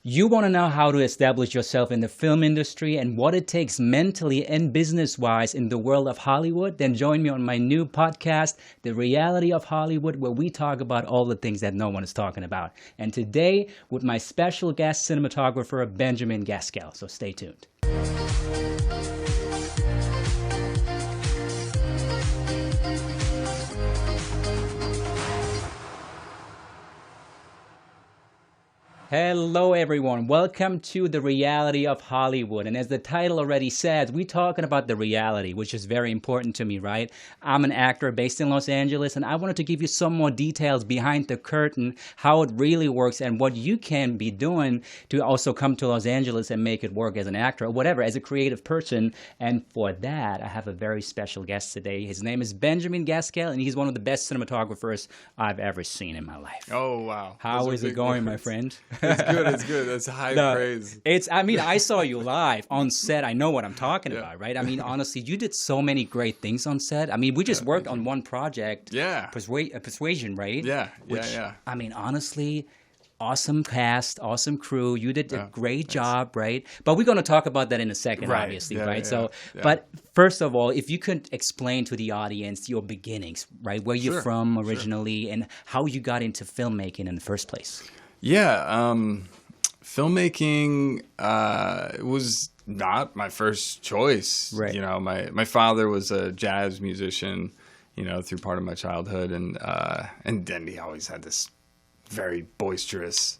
You want to know how to establish yourself in the film industry and what it takes mentally and business wise in the world of Hollywood? Then join me on my new podcast, The Reality of Hollywood, where we talk about all the things that no one is talking about. And today, with my special guest cinematographer, Benjamin Gaskell. So stay tuned. Hello, everyone. Welcome to The Reality of Hollywood. And as the title already says, we're talking about the reality, which is very important to me, right? I'm an actor based in Los Angeles, and I wanted to give you some more details behind the curtain, how it really works, and what you can be doing to also come to Los Angeles and make it work as an actor or whatever, as a creative person. And for that, I have a very special guest today. His name is Benjamin Gaskell, and he's one of the best cinematographers I've ever seen in my life. Oh, wow. How is it going, my friend? It's good. It's good. That's high praise. I saw you live on set. I know what I'm talking about, right? I mean, honestly, you did so many great things on set. I mean, we just worked on one project. Yeah. Persuasion, right? Yeah. Which, I mean, honestly, awesome cast, awesome crew. You did a great job, right? But we're going to talk about that in a second, obviously, right? But first of all, if you could explain to the audience your beginnings, right? Where you're from originally and how you got into filmmaking in the first place. Yeah, filmmaking was not my first choice. Right. You know, my father was a jazz musician, you know, through part of my childhood, and then he always had this very boisterous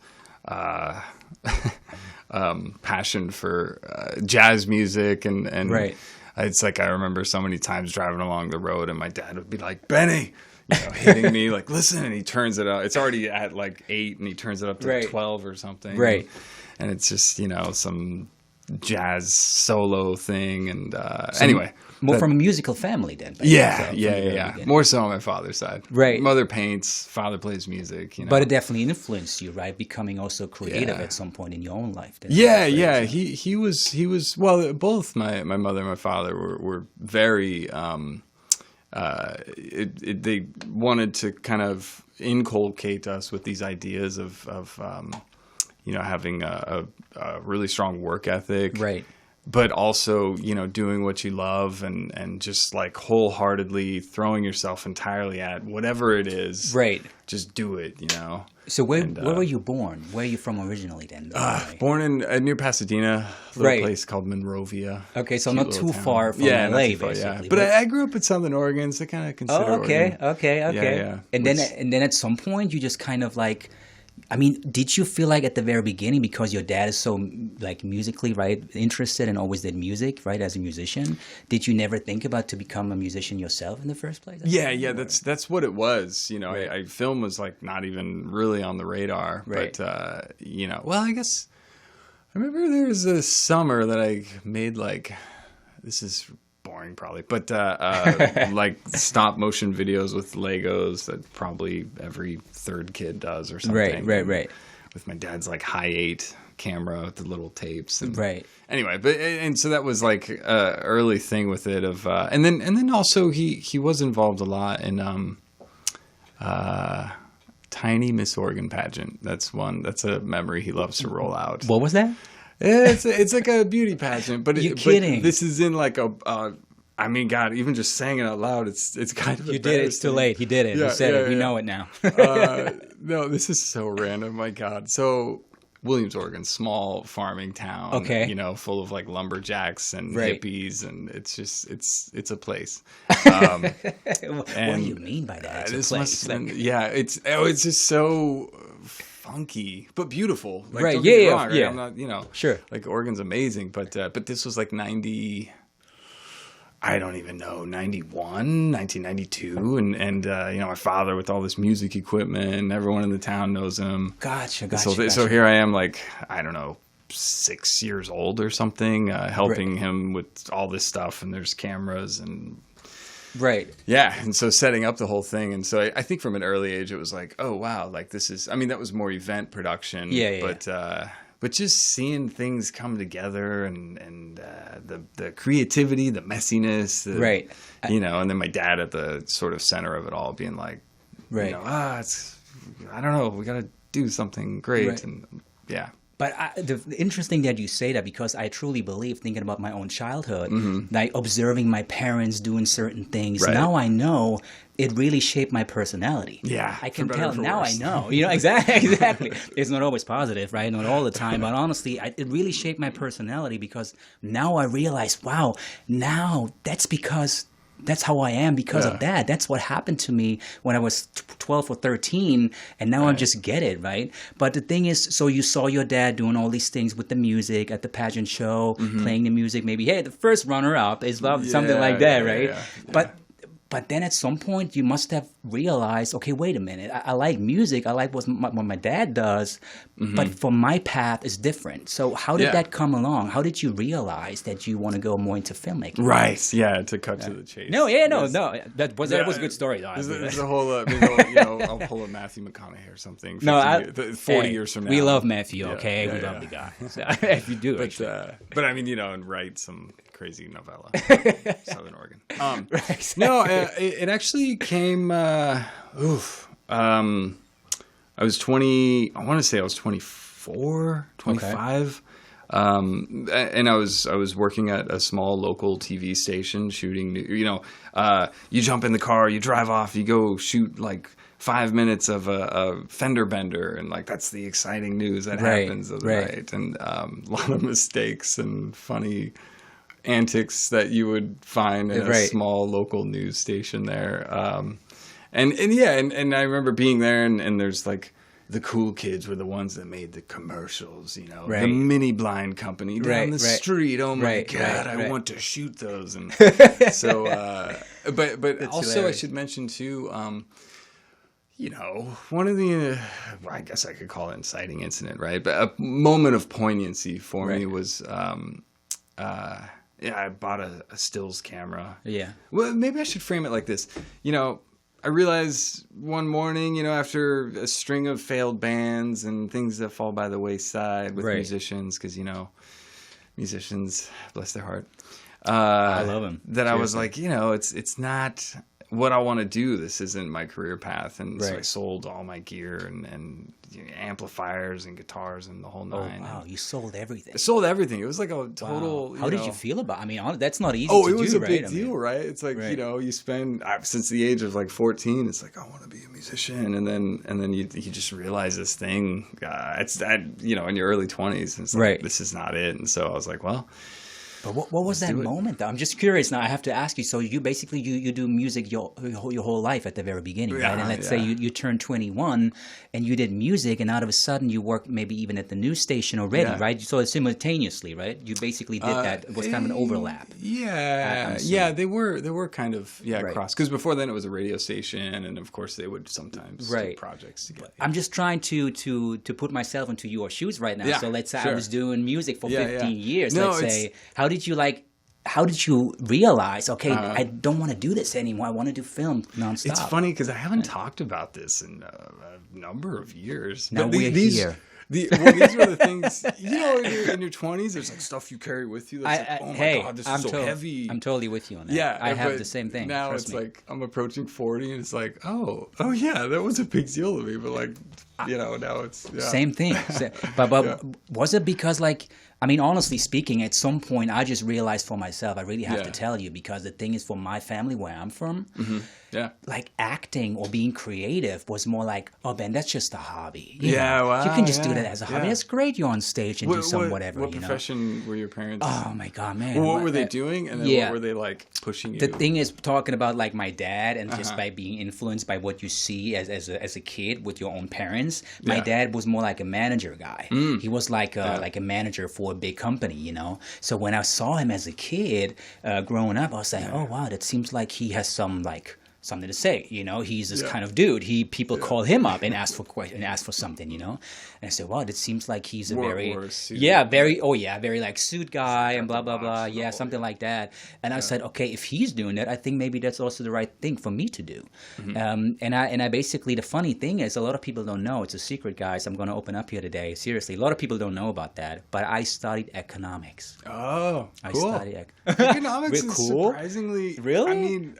passion for jazz music, and right. It's like I remember so many times driving along the road, and my dad would be like, "Benny." You know, hitting me like, listen, and he turns it up. It's already at like 8, and he turns it up to 12 or something. Right. And it's just, you know, some jazz solo thing. And anyway. More from a musical family then. Yeah. More so on my father's side. Right. Mother paints, father plays music. You know. But it definitely influenced you, right? Becoming also creative at some point in your own life. Yeah. He was, well, both my mother and my father were very... they wanted to kind of inculcate us with these ideas of you know, having a really strong work ethic, right? But also, you know, doing what you love and just like wholeheartedly throwing yourself entirely at whatever it is, right? Just do it, you know. So where were you born? Where are you from originally then? Born in near Pasadena, a little place called Monrovia. Okay, so not too far from LA, basically. But I grew up in Southern Oregon, so I kind of consider Oregon. Okay. Yeah. And then at some point you just kind of like, I mean, did you feel like at the very beginning, because your dad is so like musically, right, interested and always did music, right, as a musician, did you never think about to become a musician yourself in the first place? Yeah, that's what it was. You know, I film was like not even really on the radar, but you know, well, I guess I remember there was a summer that I made like, this is boring probably, but like stop motion videos with Legos that probably every third kid does or something. Right. With my dad's like high-8 camera with the little tapes. And anyway, and so that was like a early thing with it of, and then also he was involved a lot in Tiny Miss Oregon pageant. That's a memory he loves to roll out. What was that? It's like a beauty pageant, but you're kidding. But this is in like I mean, God, even just saying it out loud, it's kind of you did it. It's too late. He did it. He said it. We know it now. No, this is so random. My God. So Williams, Oregon, small farming town. Okay. You know, full of like lumberjacks and hippies, and it's just it's a place. What do you mean by that? It's a place. It's just so funky but beautiful. Like, right. Don't get me wrong, yeah. I'm not, you know, sure. Like Oregon's amazing, but this was like 90. I don't even know, 1992, and you know, my father with all this music equipment, and everyone in the town knows him. Gotcha. So here I am, like, I don't know, 6 years old or something, helping him with all this stuff, and there's cameras and Right. Yeah, and so setting up the whole thing, and so I think from an early age it was like, oh wow, like this is. I mean, that was more event production. But just seeing things come together and the creativity, the messiness, right? You know, and then my dad at the sort of center of it all, being like, right, you know, it's I don't know, we got to do something great, right. And yeah. But the interesting that you say that, because I truly believe, thinking about my own childhood, like observing my parents doing certain things, now I know it really shaped my personality. Yeah, I can tell now. I know, exactly. It's not always positive, right? Not all the time, but honestly, it really shaped my personality, because now I realize, wow, now that's how I am because of that. That's what happened to me when I was 12 or 13, and now I just get it, right? But the thing is, so you saw your dad doing all these things with the music at the pageant show, playing the music, maybe, hey, the first runner-up is something like that, right? But then at some point you must have realized, okay, wait a minute. I like music. I like what my dad does, but for my path is different. So how did that come along? How did you realize that you want to go more into filmmaking? Right. Yeah. To cut to the chase. No. That was a good story, though. There's a whole, I'll pull up Matthew McConaughey or something. 40 years from now. We love Matthew. Okay, we love the guy. So, if you do, but I mean, and write some crazy novella, Southern Oregon. Right. No, it actually came. I was 20. I want to say I was 24, 25. Okay. And I was working at a small local TV station shooting. You jump in the car, you drive off, you go shoot like 5 minutes of a fender bender, and like that's the exciting news that happens of the night, and a lot of mistakes and funny antics that you would find in a small local news station there. And I remember being there, and there's like the cool kids were the ones that made the commercials, the mini blind company down the street. Oh my God, I want to shoot those. And so, but also hilarious. I should mention too, one of the, I guess I could call it inciting incident, right? But a moment of poignancy for me was, I bought a stills camera. Yeah. Well, maybe I should frame it like this. I realized one morning, after a string of failed bands and things that fall by the wayside with musicians, because, musicians, bless their heart. I love them. That seriously. I was like, it's not what I want to do. This isn't my career path. And so I sold all my gear and amplifiers and guitars and the whole nine. Oh, wow. You sold everything. I sold everything. It was like a total... Wow. How did you feel about it? I mean, that's not easy to do, it was a right? big deal, right? It's like, you spend... Since the age of like 14, it's like, I want to be a musician. And then you just realize this thing. It's that, in your early 20s. And it's like, this is not it. And so I was like, well... But what was that moment, though? I'm just curious now. I have to ask you. So you basically you do music your whole life at the very beginning, right? And let's say you turned 21 and you did music, and out of a sudden you worked maybe even at the news station already, right? So simultaneously, right? You basically did that. It was kind of an overlap. Yeah, they were kind of cross, because before then it was a radio station, and of course they would sometimes do projects together. I'm just trying to put myself into your shoes right now. Yeah, so let's say I was doing music for 15 years. Let's say how did you realize, okay, I don't want to do this anymore. I want to do film nonstop. It's funny because I haven't talked about this in a number of years. Now we're here. These are the things, in your 20s, there's like stuff you carry with you that's like, oh my God, this is so heavy. I'm totally with you on that. Yeah, I have the same thing. Now it's like, I'm approaching 40 and it's like, oh yeah, that was a big deal to me. But like, now it's... Yeah. Same thing. But was it because like... I mean, honestly speaking, at some point, I just realized for myself, I really have to tell you, because the thing is, for my family where I'm from, like acting or being creative was more like, oh, Ben, that's just a hobby. You can just do that as a hobby. That's great. You're on stage and do some whatever. What profession were your parents? Oh, my God, man. Well, what were they doing? And then what were they like pushing you? The thing is, talking about like my dad and just by being influenced by what you see as a kid with your own parents, my dad was more like a manager guy. He was like a manager for a big company, So when I saw him as a kid growing up, I was like, oh wow, that seems like he has some like something to say, he's this kind of dude. People call him up and ask for something, And I said, wow, it seems like he's a very like suit guy and blah blah blah, something like that. And I said, okay, if he's doing that, I think maybe that's also the right thing for me to do. And I basically, the funny thing is, a lot of people don't know. It's a secret, guys. I'm going to open up here today. Seriously, a lot of people don't know about that. But I studied economics. Oh, cool. Economics is surprisingly... Really? I mean...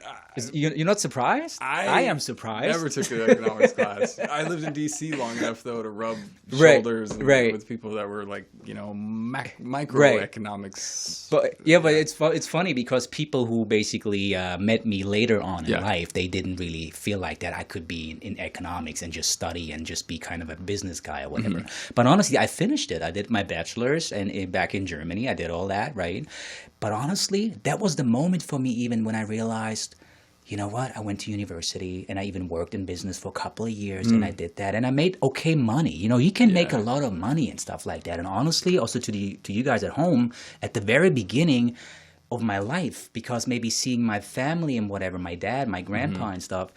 You're not surprised? I am surprised. Never took the economics class. I lived in D.C. long enough, though, to rub shoulders with people that were like, microeconomics. But it's funny because people who basically met me later on in life, they didn't really feel like that I could be in economics and just study and just be kind of a business guy or whatever. Mm-hmm. But honestly, I finished it. I did my bachelor's and back in Germany. I did all that, right? But honestly, that was the moment for me even when I realized, you know what? I went to university and I even worked in business for a couple of years and I did that and I made okay money. You can make a lot of money and stuff like that. And honestly, also to you guys at home, at the very beginning of my life, because maybe seeing my family and whatever, my dad, my grandpa and stuff,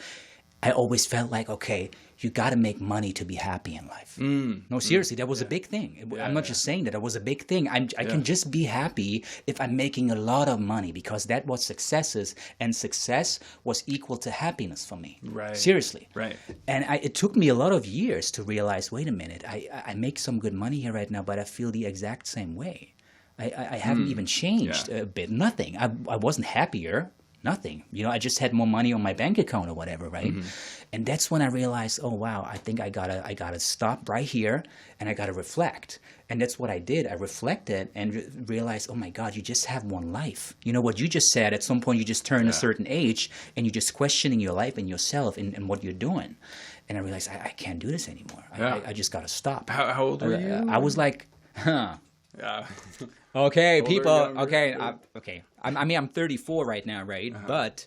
I always felt like, okay, you got to make money to be happy in life. No, seriously, that was a big thing. I'm not just saying that. That was a big thing. I can just be happy if I'm making a lot of money because that was success is, and success was equal to happiness for me. Right. Seriously. Right. And it took me a lot of years to realize, wait a minute, I make some good money here right now, but I feel the exact same way. I haven't even changed a bit. Nothing. I wasn't happier. Nothing. I just had more money on my bank account or whatever, right? And that's when I realized, oh wow, I think I gotta stop right here and I gotta reflect. And that's what I did. I reflected and realized, oh my God, you just have one life. You know what you just said, at some point you just turn a certain age and you're just questioning your life and yourself and what you're doing. And I realized I can't do this anymore. I just gotta stop. How old were you? I was like, Yeah. Okay, people. Okay, I'm 34 right now, right? But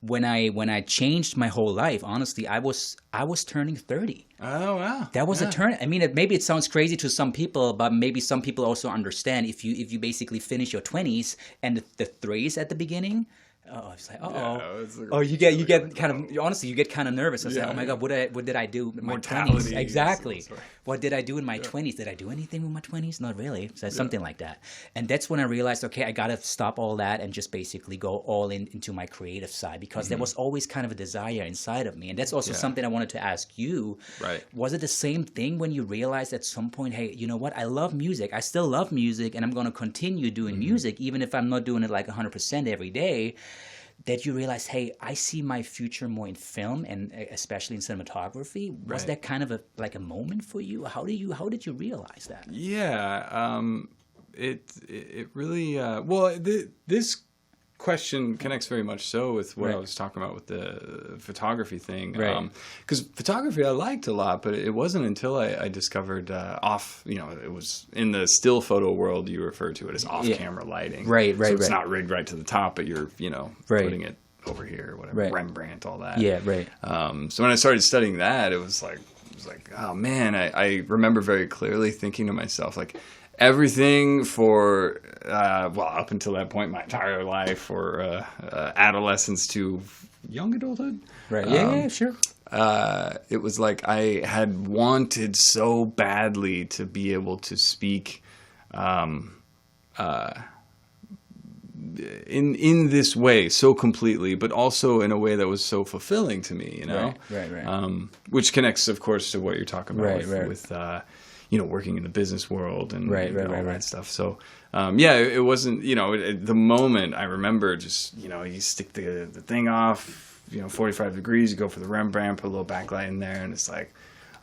when I changed my whole life, honestly, I was turning 30. Oh wow, that was a turn. I mean, maybe it sounds crazy to some people, but maybe some people also understand if you basically finish your 20s and the threes at the beginning. Oh, it's like, you get kind of honestly, you get kind of nervous. I was like, oh my God, what did I do in my 20s? Exactly. What did I do in my 20s? Did I do anything with my 20s? Not really. So something like that. And that's when I realized, okay, I got to stop all that and just basically go all into my creative side because there was always kind of a desire inside of me. And that's also something I wanted to ask you. Right. Was it the same thing when you realized at some point, hey, you know what? I love music. I still love music and I'm going to continue doing music even if I'm not doing it like 100% every day. That you realize, hey, I see my future more in film and especially in cinematography. Was that kind of a moment for you? How did you realize that? Yeah, it really this question connects very much so with what I was talking about with the photography thing. Because photography I liked a lot, but it wasn't until I discovered it was in the still photo world you refer to it as off-camera lighting. Right. So it's not rigged right to the top, but you're, putting it over here, whatever, Rembrandt, all that. Yeah, right. So when I started studying that, it was like, oh man, I remember very clearly thinking to myself, like, everything for, up until that point, my entire life, or adolescence to young adulthood. Right. Yeah, sure. It was like I had wanted so badly to be able to speak in this way so completely, but also in a way that was so fulfilling to me, Right. Which connects, of course, to what you're talking about with working in the business world and all that stuff. So, it wasn't, at the moment I remember just, you stick the thing off, 45 degrees, you go for the Rembrandt, put a little backlight in there, and it's like,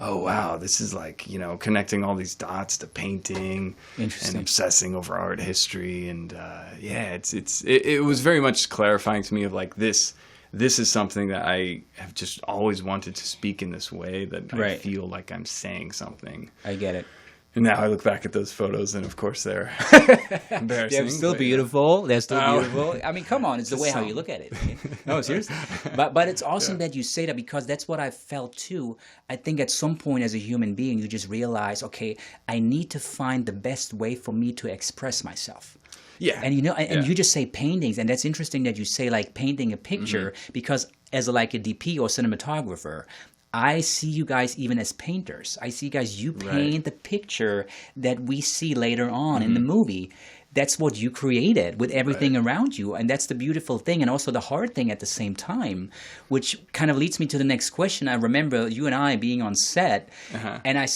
oh, wow, this is like, connecting all these dots to painting and obsessing over art history. And, it was very much clarifying to me of like this is something that I have just always wanted to speak in this way, that I feel like I'm saying something. I get it. And now I look back at those photos, and of course they're embarrassing. They're still beautiful. They're still beautiful. I mean, come on, it's the way how you look at it. No, seriously. But it's awesome that you say that, because that's what I felt too. I think at some point as a human being, you just realize, okay, I need to find the best way for me to express myself. Yeah. And you just say paintings, and that's interesting that you say like painting a picture, because as like a DP or cinematographer, I see you guys even as painters. I see you guys, you paint the picture that we see later on in the movie. that's what you created with everything around you. And that's the beautiful thing, and also the hard thing at the same time, which kind of leads me to the next question. I remember you and I being on set, and I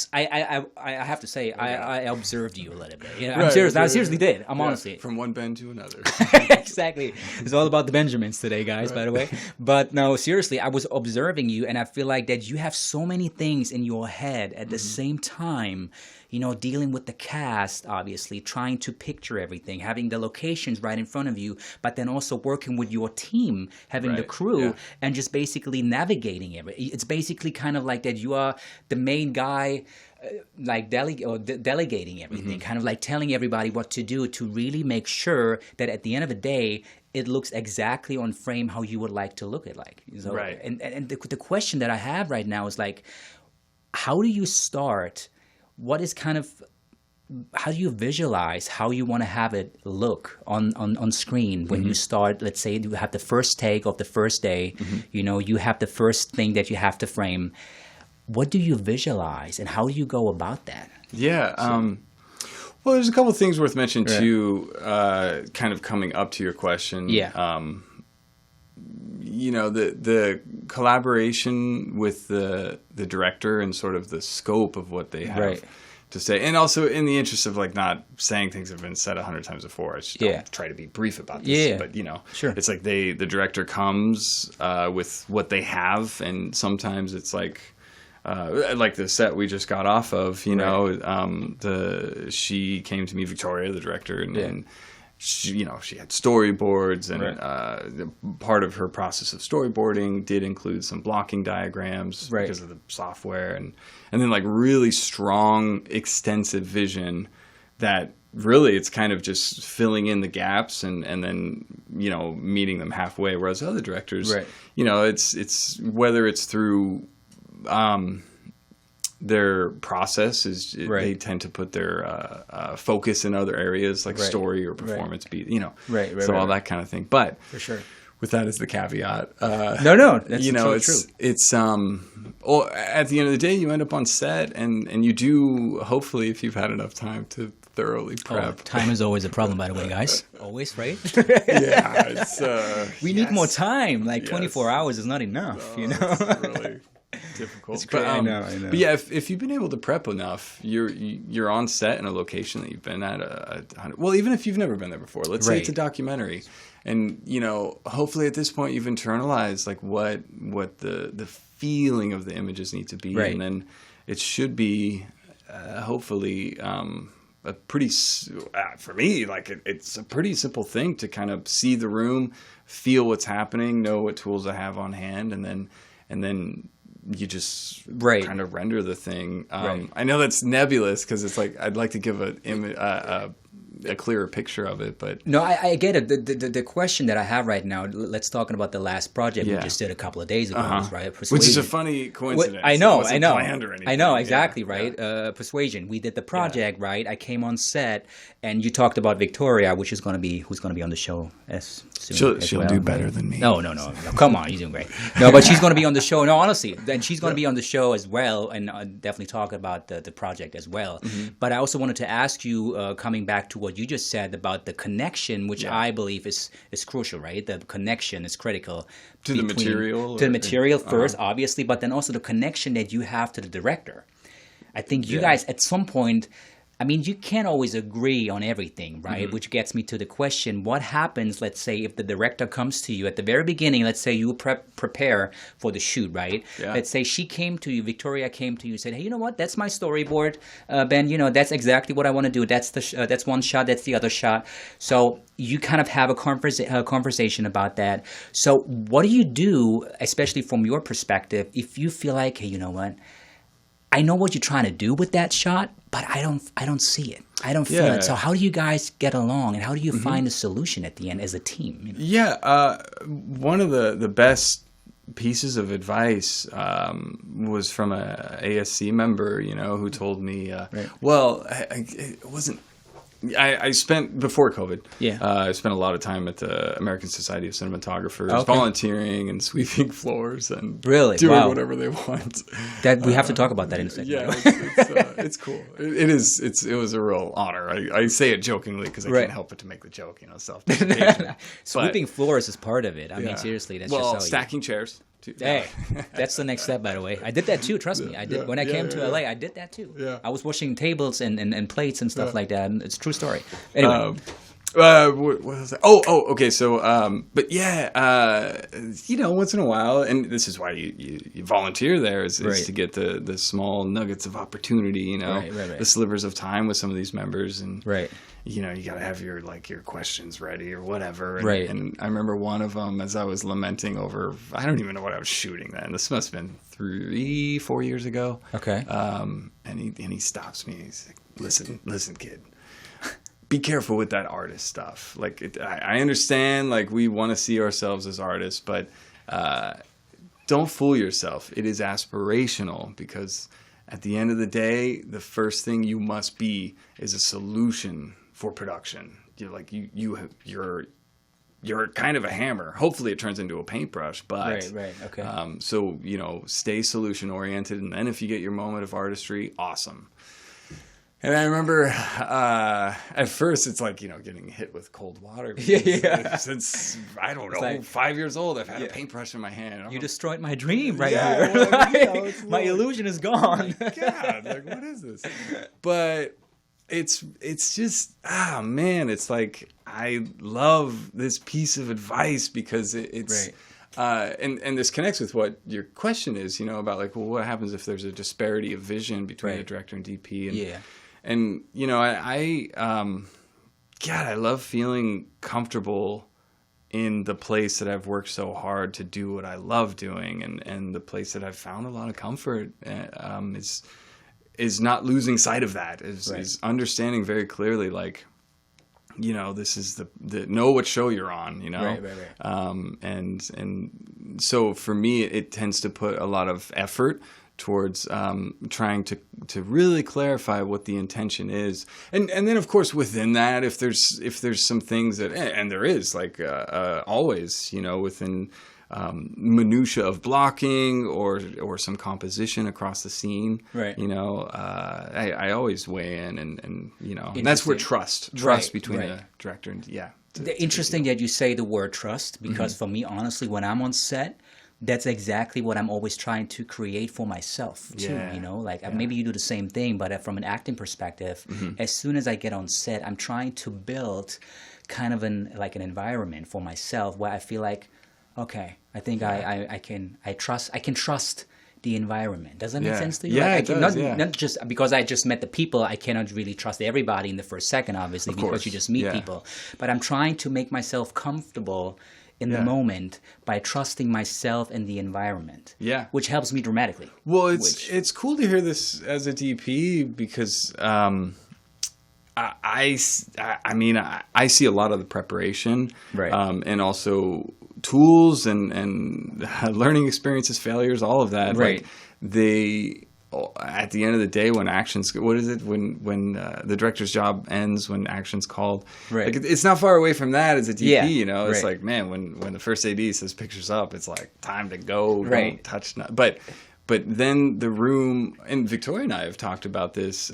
have to say, I observed you a little bit. Yeah, I seriously did. I'm honestly. From one Ben to another. Exactly. It's all about the Benjamins today, guys, by the way. But no, seriously, I was observing you, and I feel like that you have so many things in your head at the same time, dealing with the cast, obviously, trying to picture everything, having the locations right in front of you, but then also working with your team, having the crew, and just basically navigating everything. It's basically kind of like that you are the main guy, like delegating everything, kind of like telling everybody what to do to really make sure that at the end of the day, it looks exactly on frame how you would like to look it like. So, and the question that I have right now is like, how do you start? What is kind of, how do you visualize how you want to have it look on screen when you start? Let's say you have the first take of the first day, you have the first thing that you have to frame. What do you visualize, and how do you go about that? Yeah. Well, there's a couple of things worth mentioning too, kind of coming up to your question. Yeah. The collaboration with the director and sort of the scope of what they have to say. And also in the interest of like not saying things that have been said 100 times before, I just don't try to be brief about this. Yeah. But, sure. It's like the director comes with what they have, and sometimes it's like the set we just got off of, she came to me, Victoria, the director, and she had storyboards, and part of her process of storyboarding did include some blocking diagrams because of the software, and then like really strong, extensive vision that really it's kind of just filling in the gaps and then meeting them halfway. Whereas other directors, it's whether it's through their process is they tend to put their focus in other areas like story or performance beat, all that kind of thing. But for sure, with that as the caveat, no, that's true. It's at the end of the day, you end up on set and you do, hopefully, if you've had enough time to thoroughly prep. Time is always a problem, by the way, guys. Always, right? Yeah, it's we need more time. Like 24 hours is not enough, It's really difficult. It's great. I know. But yeah, if you've been able to prep enough, you're on set in a location that you've been at even if you've never been there before. Let's say it's a documentary, and hopefully at this point you've internalized like what the feeling of the images need to be, and then it should be hopefully a pretty for me like it's a pretty simple thing to kind of see the room, feel what's happening, know what tools I have on hand, and then you just kind of render the thing. I know that's nebulous because it's like I'd like to give a clearer picture of it, but no, I get it. The question that I have right now, let's talk about the last project we just did a couple of days ago, right? Persuasion. Which is a funny coincidence. I know. Planned or anything. I know exactly, right? Persuasion. We did the project, right? I came on set, and you talked about Victoria, who's going to be on the show as soon. She'll do better than me. No, come on, you're doing great. No, but she's going to be on the show. No, honestly, then she's going to be on the show as well, and definitely talk about the project as well. But I also wanted to ask you, coming back to what you just said about the connection, which I believe is crucial, right? The connection is critical to the material. To the material first, obviously, but then also the connection that you have to the director. I think you guys at some point, I mean, you can't always agree on everything, right? Which gets me to the question, what happens, let's say, if the director comes to you at the very beginning, let's say you prepare for the shoot, right? Yeah. Let's say she came to you, Victoria came to you and said, hey, you know what? That's my storyboard, Ben. That's exactly what I want to do. That's that's one shot. That's the other shot. So you kind of have a conversation about that. So what do you do, especially from your perspective, if you feel like, hey, you know what? I know what you're trying to do with that shot, but I don't see it. I don't feel it. So how do you guys get along, and how do you find a solution at the end as a team? Yeah, one of the best pieces of advice was from a ASC member, who told me, well, it wasn't I spent, before COVID, Yeah. I spent a lot of time at the American Society of Cinematographers, volunteering and sweeping floors and doing whatever they want. That we have to talk about that in a second. Yeah, it's cool. It was a real honor. I say it jokingly because I can't help but to make the joke, self-deprecation. Sweeping floors is part of it. I mean, seriously, that's just how stacking chairs. Hey, that's the next step, by the way. I did that too. Trust me, I did when I came to LA. I did that too. Yeah. I was washing tables and plates and stuff like that. And it's a true story. Anyway, what was that? Okay. So, but yeah, once in a while, and this is why you volunteer there is to get the small nuggets of opportunity, the slivers of time with some of these members, and you got to have your questions ready or whatever. And, and I remember one of them, as I was lamenting over, I don't even know what I was shooting then. This must have been 3-4 years ago. Okay. And he stops me. He's like, listen, kid. Be careful with that artist stuff. I understand, we want to see ourselves as artists, but don't fool yourself. It is aspirational, because at the end of the day, the first thing you must be is a solution for production. You're kind of a hammer. Hopefully it turns into a paintbrush, but okay. So stay solution oriented, and then if you get your moment of artistry, awesome. And I remember at first it's getting hit with cold water. Since, I don't know, 5 years old, I've had a paintbrush in my hand. You destroyed my dream here. My illusion is gone. Oh my God, what is this? But it's just, man, it's I love this piece of advice because it's... and this connects with what your question is, about what happens if there's a disparity of vision between the director and DP. And I love feeling comfortable in the place that I've worked so hard to do what I love doing, and the place that I've found a lot of comfort is not losing sight of that. Is understanding very clearly, this is the know what show you're on, and so for me, it tends to put a lot of effort towards trying to really clarify what the intention is, and then of course within that, if there's some things that, and there is always, within minutia of blocking or some composition across the scene, I always weigh in, and and that's where trust between the director and interesting that you say the word trust, because for me, honestly, when I'm on set, that's exactly what I'm always trying to create for myself too. Maybe you do the same thing, but from an acting perspective, as soon as I get on set, I'm trying to build kind of an environment for myself where I feel like, okay, I think I can trust the environment. Does that make sense to you? Yeah, it does, not just because I just met the people, I cannot really trust everybody in the first second, obviously, because you just meet people. But I'm trying to make myself comfortable in the moment by trusting myself and the environment. Which helps me dramatically. Well, it's cool to hear this as a DP, because I see a lot of the preparation, and also tools and learning experiences, failures, all of that. At the end of the day, when action's, what is it, when the director's job ends, when action's called, it's not far away from that as a DP. It's man, when the first AD says pictures up, it's time to go, don't touch nothing. But then the room, and Victoria and I have talked about this.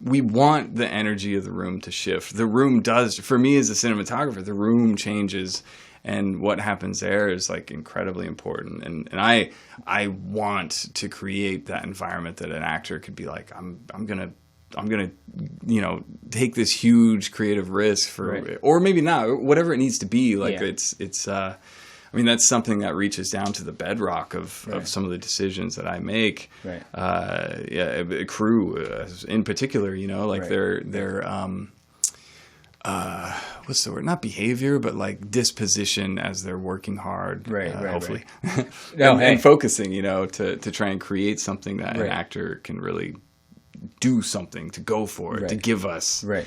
We want the energy of the room to shift. The room does, for me as a cinematographer, the room changes, and what happens there is incredibly important. And I want to create that environment that an actor could be I'm gonna take this huge creative risk for, or maybe not, whatever it needs to be. That's something that reaches down to the bedrock of some of the decisions that I make. Crew in particular, their what's the word? Not behavior, but disposition as they're working hard. Hopefully, and focusing, to try and create something that an actor can really, do something, to go for it, to give us, right.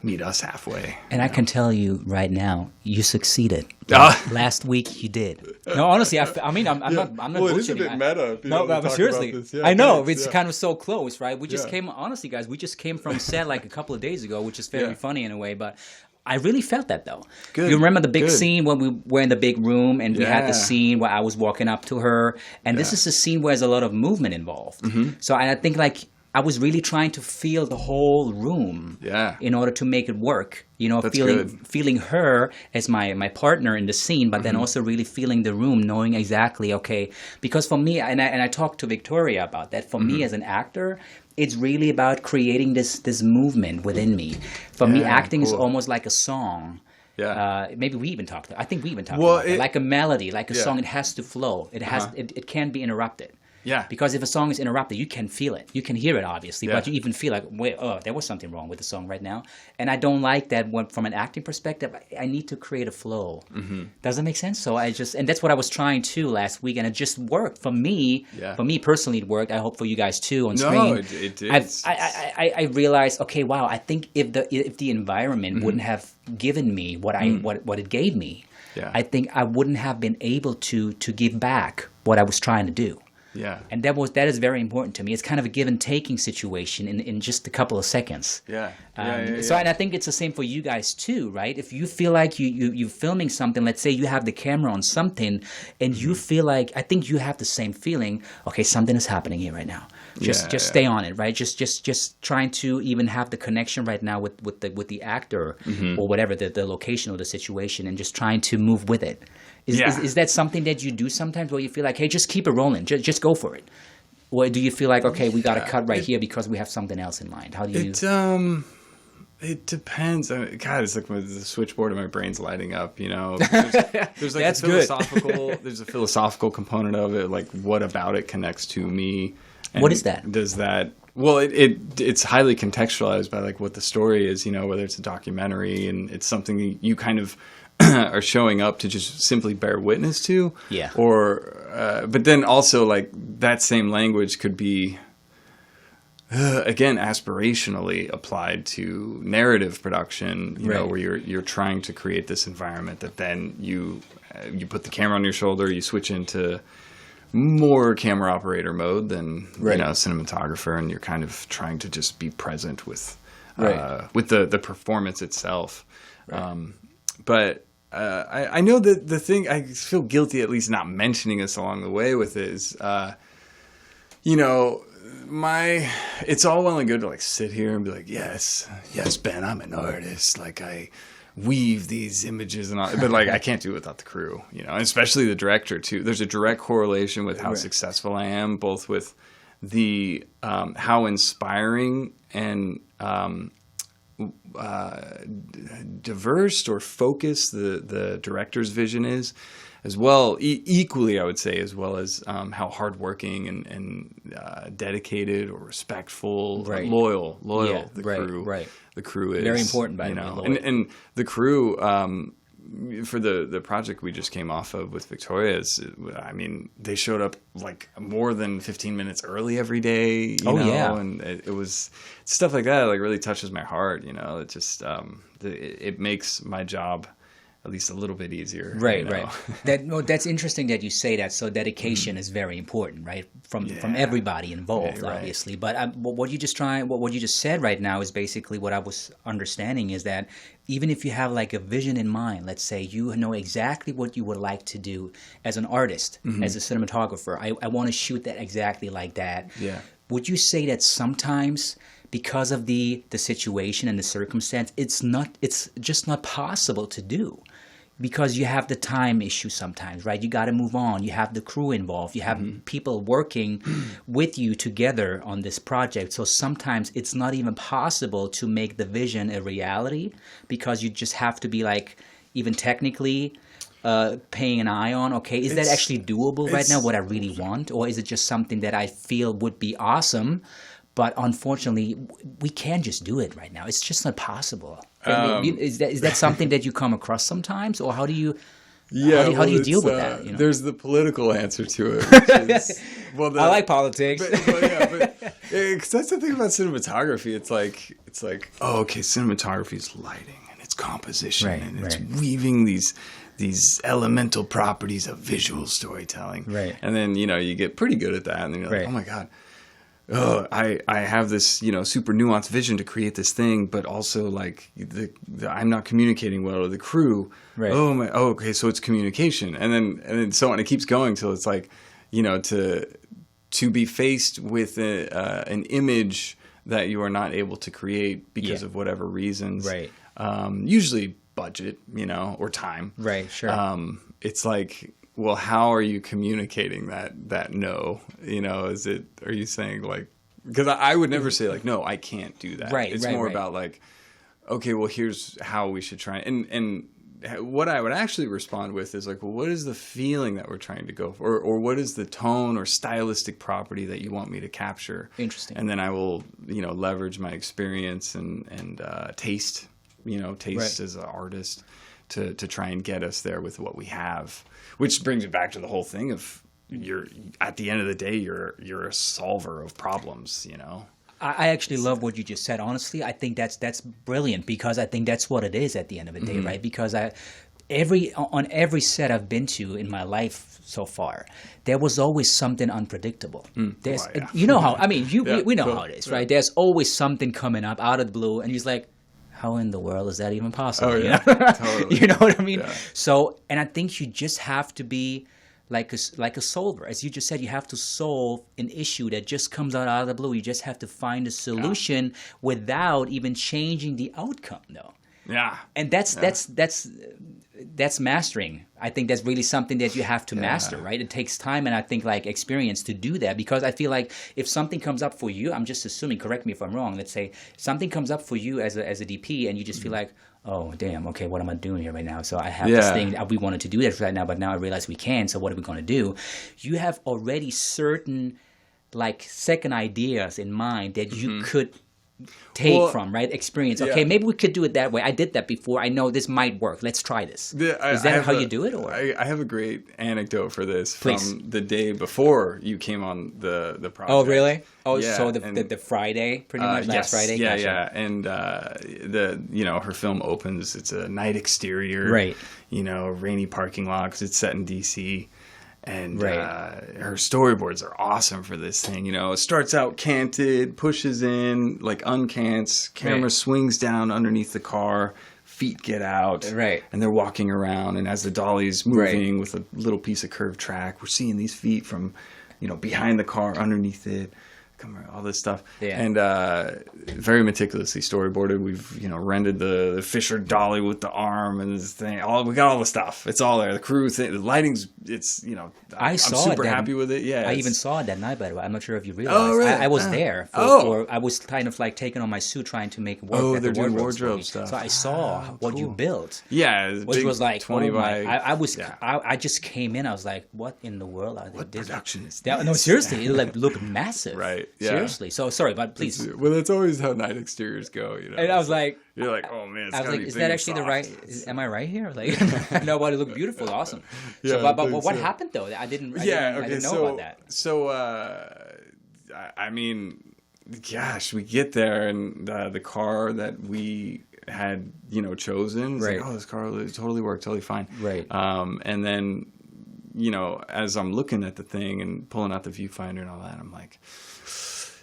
Meet us halfway. And I can tell you right now, you succeeded. Last week you did. No, honestly, I'm not well, it is a bit meta. No, but seriously, I know it's kind of so close, right? We just came, honestly, guys, we just came from set like a couple of days ago, which is very funny in a way, but I really felt that though. Good. You remember the big scene when we were in the big room and we had the scene where I was walking up to her, and this is a scene where there's a lot of movement involved. So I think like I was really trying to feel the whole room in order to make it work. You know, feeling her as my partner in the scene, but then also really feeling the room, knowing exactly, okay, because for me, and I talked to Victoria about that, for me as an actor, it's really about creating this movement within me. For me, acting is almost like a song. Maybe we even talked. I think we even talked about it. Like a melody, like a song. It has to flow. It has. It can't be interrupted. Yeah. Because if a song is interrupted, you can feel it. You can hear it, obviously, but you even feel like, wait, there was something wrong with the song right now. And I don't like that from an acting perspective. I need to create a flow. Does that make sense? So and that's what I was trying to last week, and it just worked. For me, personally, it worked. I hope for you guys too on screen. No, it did. I realized, okay, wow, I think if the environment wouldn't have given me what it gave me, I think I wouldn't have been able to give back what I was trying to do. Yeah. And that is very important to me. It's kind of a give and taking situation in just a couple of seconds. So and I think it's the same for you guys too, right? If you feel like you're filming something, let's say you have the camera on something and you feel like, I think you have the same feeling, okay, something is happening here right now. Just stay on it, right? Just trying to even have the connection right now with the actor or whatever the location or the situation, and just trying to move with it. Is that something that you do sometimes where you feel like, hey, just keep it rolling, just go for it? Or do you feel like, okay, we got to cut right here because we have something else in mind? How do you... It depends. God, it's like the switchboard of my brain's lighting up, you know? There's like That's there's a philosophical component of it, like what about it connects to me. And what is that? Does that... Well, it's highly contextualized by like what the story is, you know, whether it's a documentary and it's something you kind of are showing up to just simply bear witness to. Yeah. Or, but then also like that same language could be, again, aspirationally applied to narrative production, you know, where you're trying to create this environment that then you put the camera on your shoulder, you switch into more camera operator mode than you know, cinematographer, and you're kind of trying to just be present with the performance itself. But I know that the thing, I feel guilty at least not mentioning this along the way with it is, you know, it's all well and good to like sit here and be like, yes, Ben, I'm an artist. Like I weave these images and all, but like I can't do it without the crew, you know, and especially the director too. There's a direct correlation with how successful I am, both with the how inspiring and diverse or focused the director's vision is, as well, equally I would say, as well as how hardworking and dedicated or respectful, loyal the crew is. Very important, by the way. And the crew for the project we just came off of with Victoria's, I mean, they showed up like more than 15 minutes early every day, you know, and it was stuff like that like really touches my heart, you know. It just it makes my job at least a little bit easier. Right. That's interesting that you say that. So dedication is very important, right? From everybody involved, obviously. But what you just said right now is basically what I was understanding is that even if you have like a vision in mind, let's say you know exactly what you would like to do as an artist, as a cinematographer. I want to shoot that exactly like that. Yeah. Would you say that sometimes, because of the situation and the circumstance, it's just not possible to do? Because you have the time issue sometimes, right? You got to move on. You have the crew involved. You have people working with you together on this project. So sometimes it's not even possible to make the vision a reality, because you just have to be like, even technically, paying an eye on, okay, is that actually doable right now, what I really want? Or is it just something that I feel would be awesome, but unfortunately, we can't just do it right now. It's just not possible. Is that something that you come across sometimes, or how do you how do you deal with that? You know? There's the political answer to it. Which is, I like politics. Because that's the thing about cinematography. It's like, oh, okay, cinematography is lighting and it's composition and it's weaving these elemental properties of visual storytelling. Right. And then, you get pretty good at that. And then you're like, oh my God. Oh, I have this, super nuanced vision to create this thing, but also like I'm not communicating well to the crew. Right. Oh my. Oh, okay. So it's communication. And then so on. It keeps going till it's like, to be faced with an image that you are not able to create because of whatever reasons. Right. Usually budget, or time. Right. Sure. It's like, well, how are you communicating that no? Are you saying like, because I would never say like, no, I can't do that. Right. It's more about like, okay, well, here's how we should try. And what I would actually respond with is like, well, what is the feeling that we're trying to go for? Or what is the tone or stylistic property that you want me to capture? Interesting. And then I will, leverage my experience and taste, as an artist to try and get us there with what we have. Which brings it back to the whole thing of at the end of the day, you're a solver of problems, I actually love what you just said. Honestly, I think that's brilliant because I think that's what it is at the end of the day, right? Because on every set I've been to in my life so far, there was always something unpredictable. There's, you know how, I mean, we know how it is, right? There's always something coming up out of the blue, and he's like, how in the world is that even possible? Oh, yeah. Totally. You know what I mean? Yeah. So, and I think you just have to be like a solver. As you just said, you have to solve an issue that just comes out of the blue. You just have to find a solution without even changing the outcome, though. Yeah. And that's mastering. I think that's really something that you have to master, right? It takes time and I think like experience to do that, because I feel like if something comes up for you, I'm just assuming, correct me if I'm wrong, let's say something comes up for you as a DP and you just feel like, oh, damn, okay, what am I doing here right now? So I have this thing, we wanted to do this right now, but now I realize we can, so what are we going to do? You have already certain like second ideas in mind that you could take from, right? Experience. Okay, maybe we could do it that way. I did that before. I know this might work. Let's try this. Is that how you do it? Or I have a great anecdote for this from the day before you came on the project. Oh, really? Oh, yeah, so the Friday, pretty much last Friday? Yeah, gotcha. yeah. And her film opens. It's a night exterior. Right. Rainy parking lot because it's set in D.C., and her storyboards are awesome for this thing. It starts out canted, pushes in, like uncants, camera swings down underneath the car, feet get out, and they're walking around. And as the dolly's moving with a little piece of curved track, we're seeing these feet from, behind the car, underneath it. All this stuff, and very meticulously storyboarded. We've rendered the Fisher dolly with the arm and this thing. We got all the stuff. It's all there. The crew thing, the lighting's. It's I'm super happy with it. Yeah, I even saw it that night. By the way, I'm not sure if you realized. Oh, really? I was there. I was kind of like taking on my suit, trying to make work. Oh, they're doing wardrobe stuff. So I saw what you built. Yeah, which was like 20 by. I just came in. I was like, what in the world are they? What production is this? No, seriously, it looked massive. Right. Yeah. Seriously. So sorry, but please. Well, that's always how night exteriors go, And I was like, you're like, oh man, it's I was like, is that actually the right? Am I right here? Like, no, but it looked beautiful, awesome. Yeah, so, but what happened though? I didn't know about that. So, I mean, gosh, we get there and the car that we had, chosen, like, oh, this car totally worked, totally fine, right? And then, as I'm looking at the thing and pulling out the viewfinder and all that, I'm like,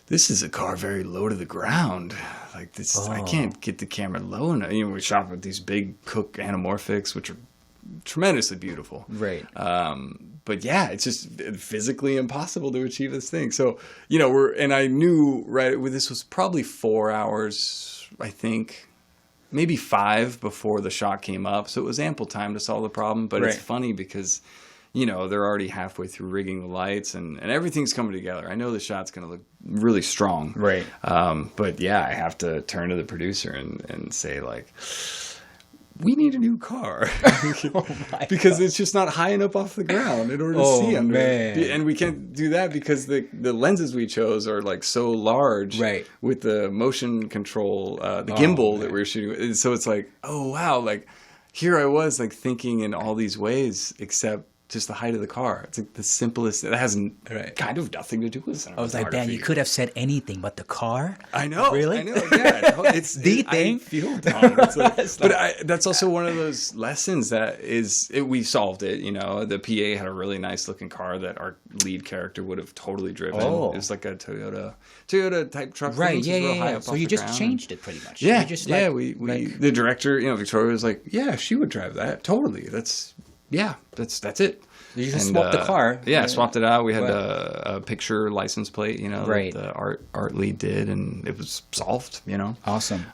this is a car very low to the ground. Like this, I can't get the camera low enough. We shot with these big Cook anamorphics, which are tremendously beautiful. Right. But yeah, it's just physically impossible to achieve this thing. So, and I knew this was probably 4 hours, I think, maybe 5 before the shot came up. So it was ample time to solve the problem. But it's funny because, they're already halfway through rigging the lights and everything's coming together. I know the shot's going to look really strong. Right. But yeah, I have to turn to the producer and say like, we need a new car because it's just not high enough off the ground in order to see under it. And we can't do that because the lenses we chose are like so large with the motion control, the gimbal that we were shooting with. So it's like, oh wow, like here I was like thinking in all these ways, except just the height of the car. It's like the simplest. It has kind of nothing to do with cinematography. I was like, Dan, you could have said anything but the car. I know. Really? I know. Yeah. It's the thing. I feel dumb. That's also one of those lessons that we solved it. You know, the PA had a really nice looking car that our lead character would have totally driven. Oh. It was like a Toyota type truck. Right. Thing, Yeah. So you just changed it pretty much. Yeah. You just, we the director, Victoria was like, yeah, she would drive that totally. That's it. You just swapped the car. Yeah, swapped it out. We had a picture license plate, right. that the art lead did, and it was solved, Awesome.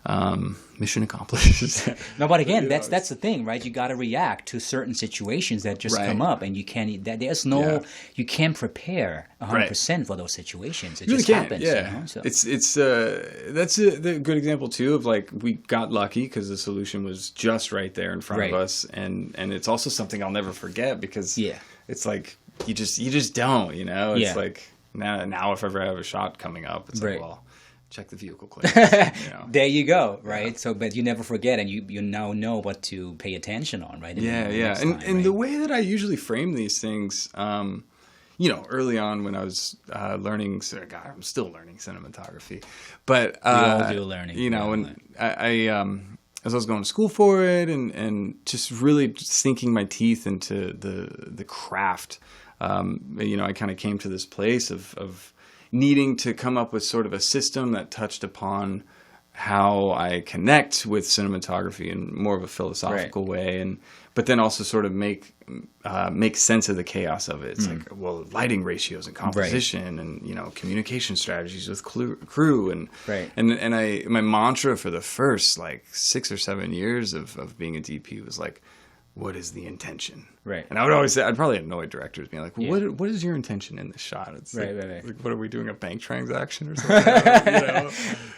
Mission accomplished. No, but again, that's the thing, right? You got to react to certain situations that just come up, and you can't. You can't prepare 100% for those situations. It just happens. Yeah, So. That's a good example too of like we got lucky because the solution was just right there in front of us, and it's also something I'll never forget because it's like you just don't, It's like now if I ever have a shot coming up, it's like, well, check the vehicle clearance. There you go, right? Yeah. So, but you never forget, and you now know what to pay attention on, right? And the way that I usually frame these things, early on when I was learning, God, I'm still learning cinematography, but we all do learning. When as I was going to school for it, and just really sinking my teeth into the craft, I kind of came to this place of needing to come up with sort of a system that touched upon how I connect with cinematography in more of a philosophical way, but then also sort of make sense of the chaos of it. It's like, well, lighting ratios and composition, and communication strategies with crew, and my mantra for the first like 6 or 7 years of being a DP was like, what is the intention? Right. And I would always say, I'd probably annoy directors being like, well, what is your intention in this shot? It's right. Like, what are we doing, a bank transaction or something?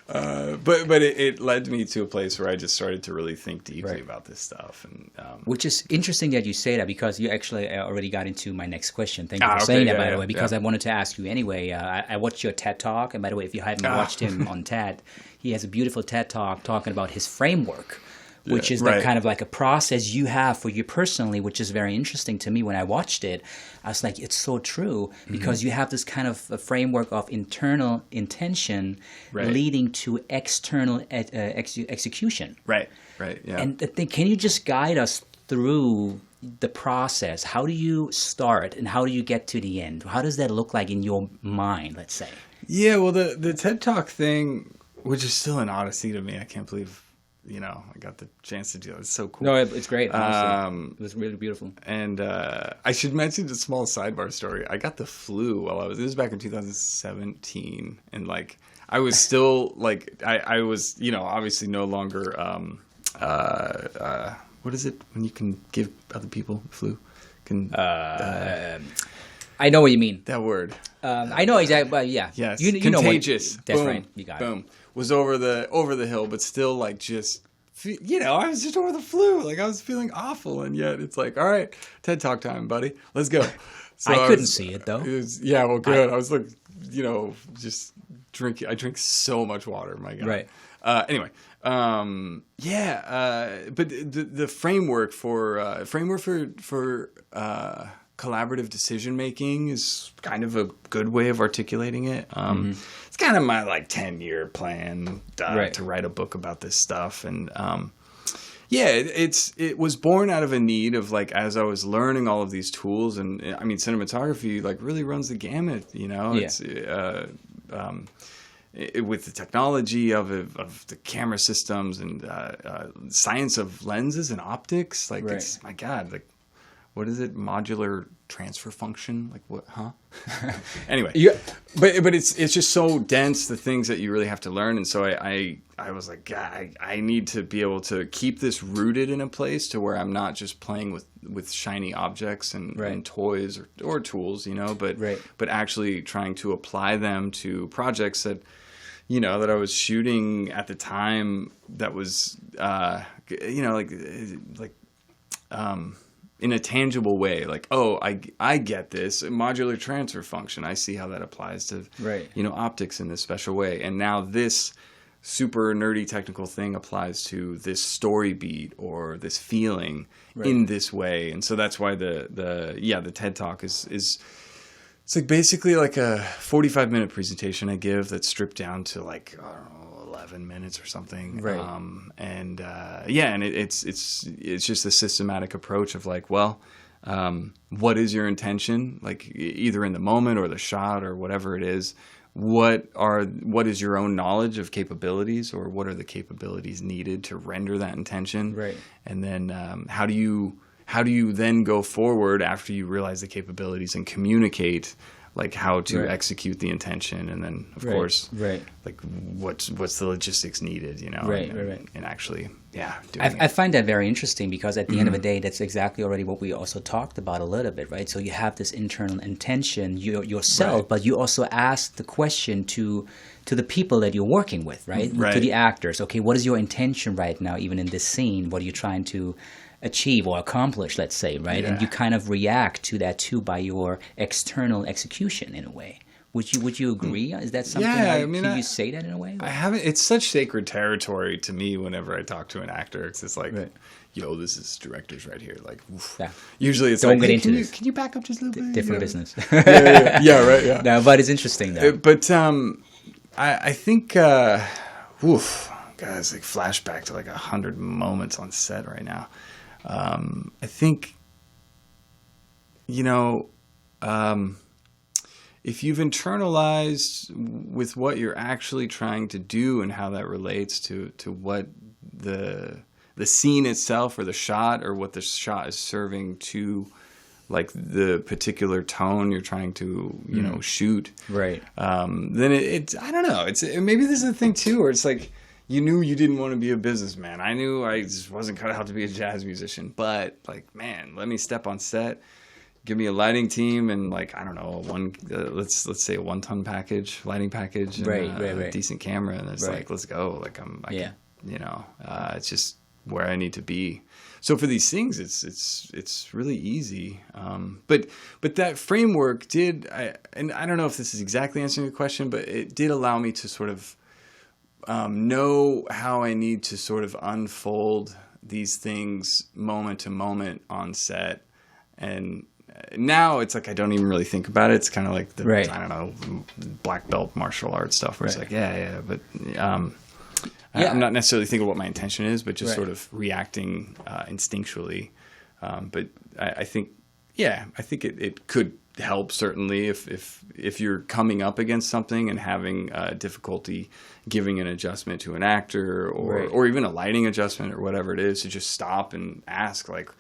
But it led me to a place where I just started to really think deeply about this stuff. And which is interesting that you say that, because you actually already got into my next question. Thank you for saying that, by the way, because I wanted to ask you anyway. I watched your TED Talk, and by the way, if you haven't watched him on TED, he has a beautiful TED Talk talking about his framework, which is that kind of like a process you have for you personally, which is very interesting to me. When I watched it, I was like, it's so true, because you have this kind of a framework of internal intention leading to external execution. Right, yeah. And can you just guide us through the process? How do you start and how do you get to the end? How does that look like in your mind, let's say? Yeah, well, the TED Talk thing, which is still an odyssey to me, I can't believe I got the chance to do it. It's so cool. No, it's great. Honestly. It was really beautiful. And I should mention a small sidebar story. I got the flu this was back in 2017. And like, I was still like, I was, obviously no longer, what is it when you can give other people the flu? I know what you mean. That word. I know exactly, but yeah. Yes. Contagious. That's right. You got it. Was over the hill, but still like just, I was just over the flu. Like I was feeling awful, and yet it's like, all right, TED Talk time, buddy. Let's go. So I couldn't see it though. Well, good. I was like, just drinking. I drink so much water. My God. Right. Anyway. But the framework for collaborative decision making is kind of a good way of articulating it. It's kind of my like 10-year plan to write a book about this stuff, and it was born out of a need of like, as I was learning all of these tools, and I mean cinematography like really runs the gamut. It's with the technology of the camera systems and science of lenses and optics. Like it's, my God, like, what is it? Modular transfer function? Like what? Huh? Anyway, but it's just so dense, the things that you really have to learn. And so I was like, God, I need to be able to keep this rooted in a place to where I'm not just playing with shiny objects and toys or tools, but actually trying to apply them to projects that, that I was shooting at the time that was, in a tangible way, like, oh, I get this modular transfer function. I see how that applies to, optics in this special way. And now this super nerdy technical thing applies to this story beat or this feeling in this way. And so that's why the TED Talk is it's like basically like a 45-minute presentation I give that's stripped down to like, I don't know, 11 minutes or something. Right. And it's just a systematic approach of like, well, what is your intention? Like either in the moment or the shot or whatever it is, what is your own knowledge of capabilities, or what are the capabilities needed to render that intention? Right. And then how do you then go forward after you realize the capabilities and communicate like how to execute the intention, and then of course like what's the logistics needed, you know, and actually doing I find that very interesting, because at the end of the day, that's exactly already what we also talked about a little bit, right? So you have this internal intention yourself, but you also ask the question to the people that you're working with, right? To the actors. Okay, what is your intention right now, even in this scene? What are you trying to achieve or accomplish, let's say, right? And you kind of react to that too by your external execution in a way. Would you agree? Is that something? Can you say that in a way? I haven't. It's such sacred territory to me whenever I talk to an actor. It's just like, yo, this is directors right here. Like, usually it's don't like, get into this. Can you back up just a little bit? Different business. Right. No, but it's interesting though. I think, guys, like flashback to like 100 moments on set right now. I think, you know, if you've internalized with what you're actually trying to do and how that relates to what the scene itself or the shot or what the shot is serving to, like the particular tone you're trying to, you know, shoot. Right. Then it's I don't know. Maybe this is a thing too, where it's like, you knew you didn't want to be a businessman. I knew I just wasn't cut out to be a jazz musician. But like, man, let me step on set, give me a lighting team, and like, I don't know, let's say a 1-ton package, lighting package, and a decent camera, and it's like, let's go. Like it's just where I need to be. So for these things, it's really easy. But that framework and I don't know if this is exactly answering the question, but it did allow me to sort of know how I need to sort of unfold these things moment to moment on set. And now it's like I don't even really think about it. It's kind of like I don't know, black belt martial arts stuff where it's like, but I'm not necessarily thinking what my intention is, but just sort of reacting instinctually. But I think it could help, certainly, if you're coming up against something and having difficulty giving an adjustment to an actor or even a lighting adjustment or whatever it is, to just stop and ask, like,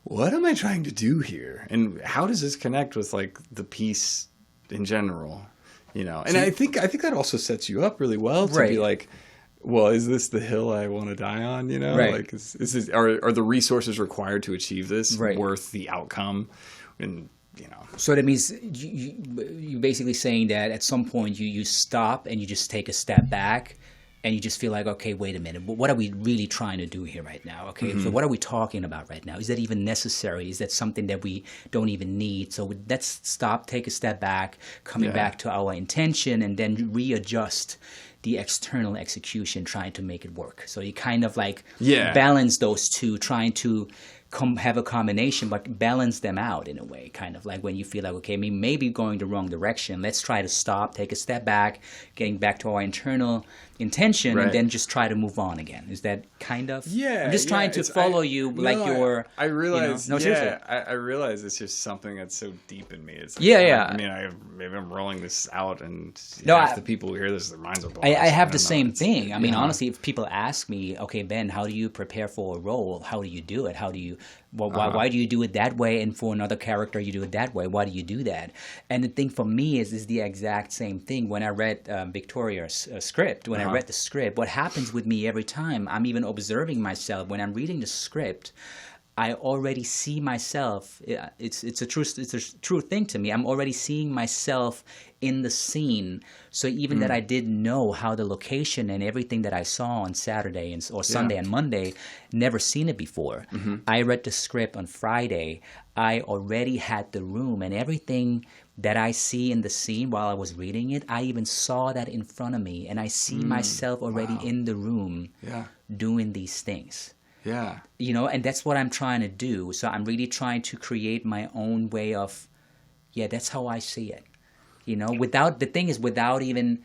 what am I trying to do here? And how does this connect with like the piece in general? You know, and I think that also sets you up really well to be like, well, is this the hill I want to die on? You know, like is this, are the resources required to achieve this worth the outcome? And you know, so that means you basically saying that at some point you stop and you just take a step back and you just feel like, okay, wait a minute, what are we really trying to do here right now? Okay, so what are we talking about right now? Is that even necessary? Is that something that we don't even need? So let's stop, take a step back, coming back to our intention, and then readjust the external execution, trying to make it work. So you kind of like balance those two, trying to have a combination, but balance them out in a way, kind of like when you feel like, okay, maybe going the wrong direction, let's try to stop, take a step back, getting back to our internal intention, and then just try to move on again. Is that kind of? I'm just trying to follow you, like your. I realize. You know? No, seriously. I realize it's just something that's so deep in me. It's like, I mean, maybe I'm rolling this out, and half the people who hear this, their minds are blown. I have the same thing. I mean, honestly, if people ask me, okay, Ben, how do you prepare for a role? How do you do it? How do you? Well, why do you do it that way? And for another character, you do it that way. Why do you do that? And the thing for me is the exact same thing. When I read Victoria's script, when I read the script, what happens with me every time, I'm even observing myself when I'm reading the script, I already see myself. It's a true thing to me. I'm already seeing myself in the scene. So even that I didn't know how the location and everything that I saw on Saturday or Sunday and Monday, never seen it before. I read the script on Friday. I already had the room and everything that I see in the scene while I was reading it. I even saw that in front of me, and I see myself already in the room doing these things. Yeah. You know, and that's what I'm trying to do. So I'm really trying to create my own way of, that's how I see it. You know, without even,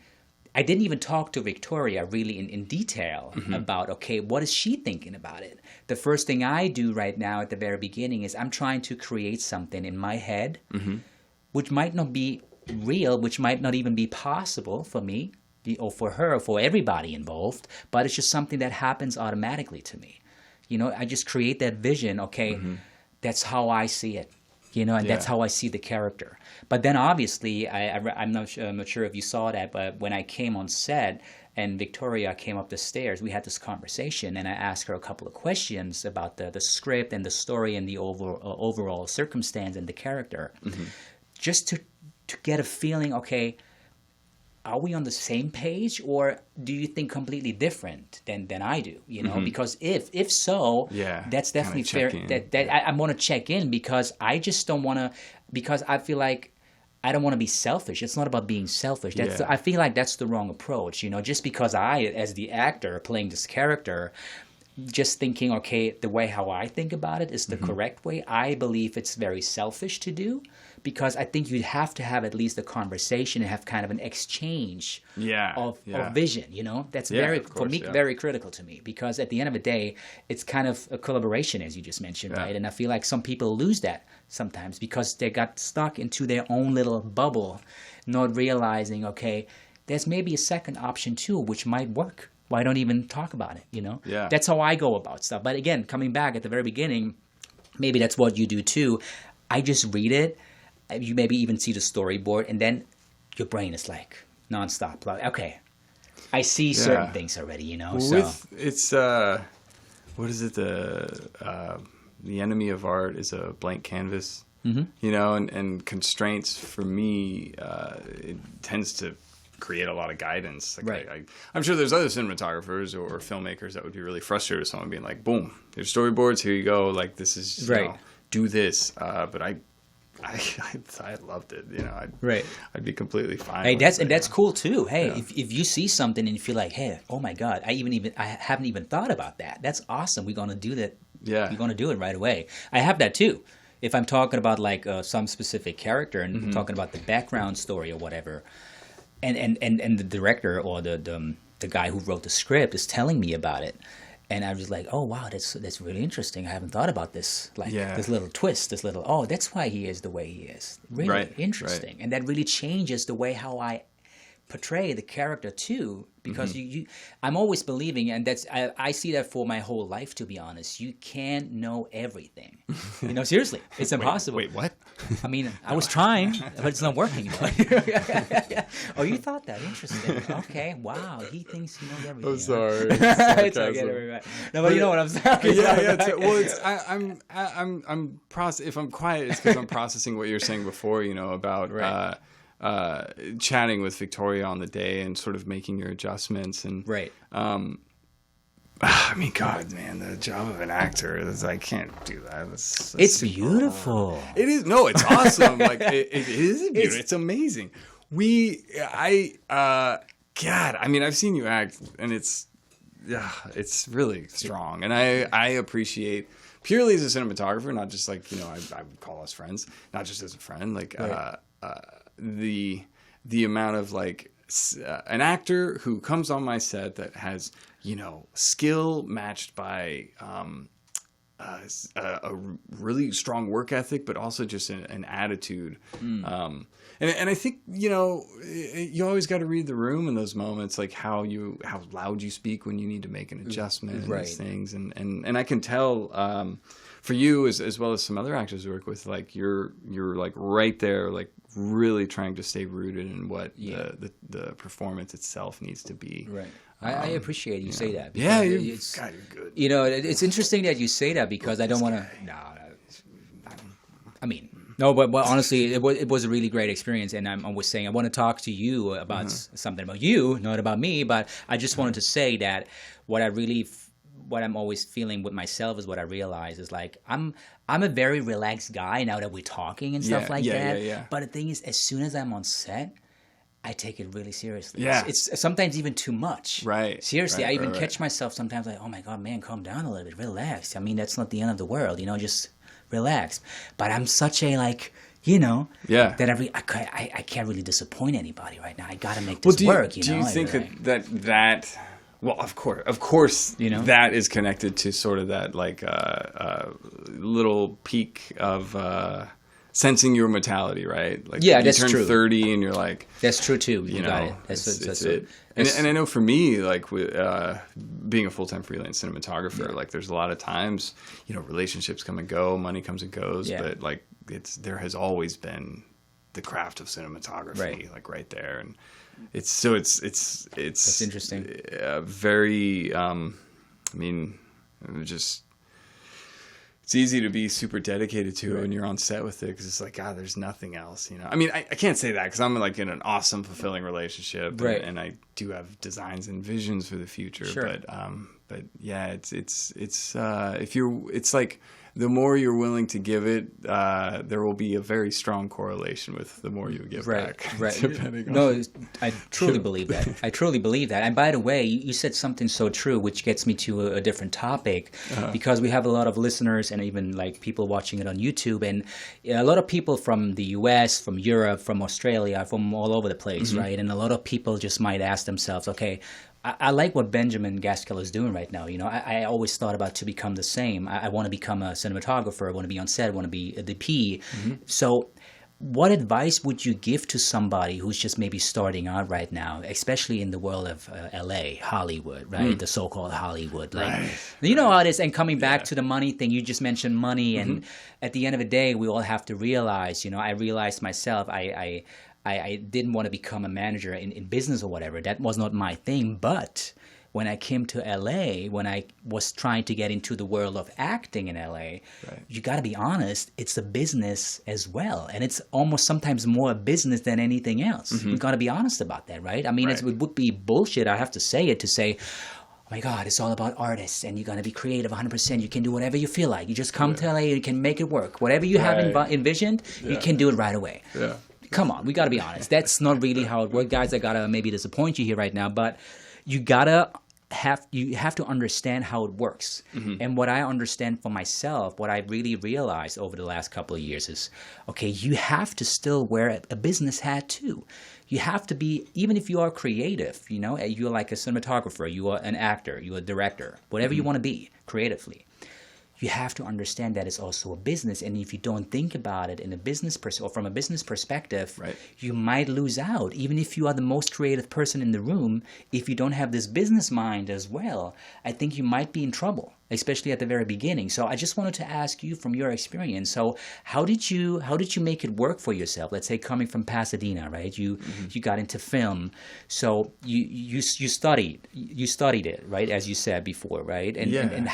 I didn't even talk to Victoria really in detail about, okay, what is she thinking about it? The first thing I do right now at the very beginning is I'm trying to create something in my head, which might not be real, which might not even be possible for me or for her or for everybody involved, but it's just something that happens automatically to me. You know, I just create that vision, okay, that's how I see it, you know, and that's how I see the character. But then obviously, I'm not sure if you saw that, but when I came on set and Victoria came up the stairs, we had this conversation, and I asked her a couple of questions about the script and the story and the overall circumstance and the character, just to get a feeling, okay, are we on the same page, or do you think completely different than I do? You know, because if so, that's definitely fair. I want to check in, because I just don't want to, because I feel like I don't want to be selfish. It's not about being selfish. I feel like that's the wrong approach. You know, just because I, as the actor playing this character, just thinking, okay, the way how I think about it is the correct way. I believe it's very selfish to do, because I think you'd have to have at least a conversation and have kind of an exchange of vision, you know? That's very critical to me, because at the end of the day, it's kind of a collaboration, as you just mentioned, right? And I feel like some people lose that sometimes because they got stuck into their own little bubble, not realizing, okay, there's maybe a second option too, which might work. Why don't even talk about it, you know? Yeah. That's how I go about stuff. But again, coming back at the very beginning, maybe that's what you do too. I just read it. You maybe even see the storyboard, and then your brain is like nonstop. Like, okay, I see certain things already, you know? It's, what is it? The enemy of art is a blank canvas, you know, and constraints for me, it tends to create a lot of guidance. Like I'm sure there's other cinematographers or filmmakers that would be really frustrated with someone being like, boom, there's storyboards, here you go, like this is, you know, do this. But I loved it, you know. I'd be completely fine. Hey, that's cool too. Hey, if you see something and you feel like, hey, oh my God, I haven't even thought about that. That's awesome. We're gonna do that. Yeah, we're gonna do it right away. I have that too. If I'm talking about like some specific character and talking about the background story or whatever, and the director or the guy who wrote the script is telling me about it. And I was like, oh, wow, that's really interesting. I haven't thought about this, this little twist, this little, that's why he is the way he is. Really interesting. And that really changes the way how I portray the character too, because I'm always believing, and that's I see that for my whole life, to be honest. You can't know everything. You know, seriously, it's impossible. Wait, what? I mean, I was trying, but it's not working. Oh, you thought that? Interesting. Okay, wow, he thinks he knows everything. I'm sorry. It's okay, no, but you know what I'm saying. Well, it's if I'm quiet, it's because I'm processing what you're saying before. You know, about chatting with Victoria on the day and sort of making your adjustments and I mean, God, man, the job of an actor is, I can't do that. It's beautiful. It is. No, it's awesome. Like it is beautiful. It's amazing. God, I mean, I've seen you act, and it's really strong, and I appreciate, purely as a cinematographer, not just like, you know, I would call us friends, not just as a friend, like the amount of like an actor who comes on my set that has, you know, skill matched by a really strong work ethic, but also just an attitude. And I think, you know, you always got to read the room in those moments, like how loud you speak when you need to make an adjustment and these things. And I can tell for you as well as some other actors I work with, like you're like right there, like really trying to stay rooted in what the performance itself needs to be. Right. I appreciate you say that. Yeah, you're good. You know, it's interesting that you say that because I don't want to. No, I mean, no, but honestly, it was a really great experience, and I was saying I want to talk to you about something about you, not about me. But I just wanted to say that what I'm always feeling with myself is what I realize is like I'm a very relaxed guy now that we're talking and stuff like that. Yeah. But the thing is, as soon as I'm on set, I take it really seriously. Yeah. It's sometimes even too much. Right. Seriously, right, I even right, catch myself sometimes like, oh my God, man, calm down a little bit, relax. I mean, that's not the end of the world, you know, just relax. But I'm such a like, you know, that I can't really disappoint anybody right now. I got to make this work, you know. Do you think that well, of course, you know, that is connected to sort of that like little peak of sensing your mortality, right? Like that's true. You turn 30 and you're like, that's true too. You got know, it. That's it. And I know for me, like with being a full-time freelance cinematographer, like there's a lot of times, you know, relationships come and go, money comes and goes, but like there has always been the craft of cinematography, like right there, and it's that's interesting. Very, I mean, just. It's easy to be super dedicated to when you're on set with it because it's like, God, there's nothing else, you know. I mean, I can't say that because I'm like in an awesome, fulfilling relationship, and I do have designs and visions for the future. But yeah, it's like the more you're willing to give it, there will be a very strong correlation with the more you give back. Right. No, I truly believe that. I truly believe that. And by the way, you said something so true, which gets me to a different topic, because we have a lot of listeners and even like people watching it on YouTube, and a lot of people from the US, from Europe, from Australia, from all over the place, right? And a lot of people just might ask themselves, okay, I like what Benjamin Gaskell is doing right now. You know, I always thought about to become the same. I want to become a cinematographer. I want to be on set. I want to be a DP. So what advice would you give to somebody who's just maybe starting out right now, especially in the world of LA, Hollywood, right? The so-called Hollywood. Like, you know how it is. And coming back to the money thing, you just mentioned money. And at the end of the day, we all have to realize, you know, I realized myself, I didn't want to become a manager in business or whatever. That was not my thing. But when I came to LA, when I was trying to get into the world of acting in LA, you got to be honest, it's a business as well. And it's almost sometimes more a business than anything else. You got to be honest about that, right? I mean, it would be bullshit, I have to say, oh my God, it's all about artists and you're going to be creative 100%. You can do whatever you feel like. You just come to LA, you can make it work. Whatever you have envisioned, you can do it right away. Come on, we got to be honest. That's not really how it works. Guys, I got to maybe disappoint you here right now, but you have to understand how it works. And what I understand for myself, what I really realized over the last couple of years is, okay, you have to still wear a business hat too. You have to be, even if you are creative, you know, you're like a cinematographer, you are an actor, you're a director, whatever you want to be creatively. You have to understand that it's also a business, and if you don't think about it in a business or from a business perspective, you might lose out. Even if you are the most creative person in the room, if you don't have this business mind as well, I think you might be in trouble, especially at the very beginning. So I just wanted to ask you from your experience. So how did you make it work for yourself? Let's say coming from Pasadena, right? You got into film, so you studied it, right? As you said before, right? And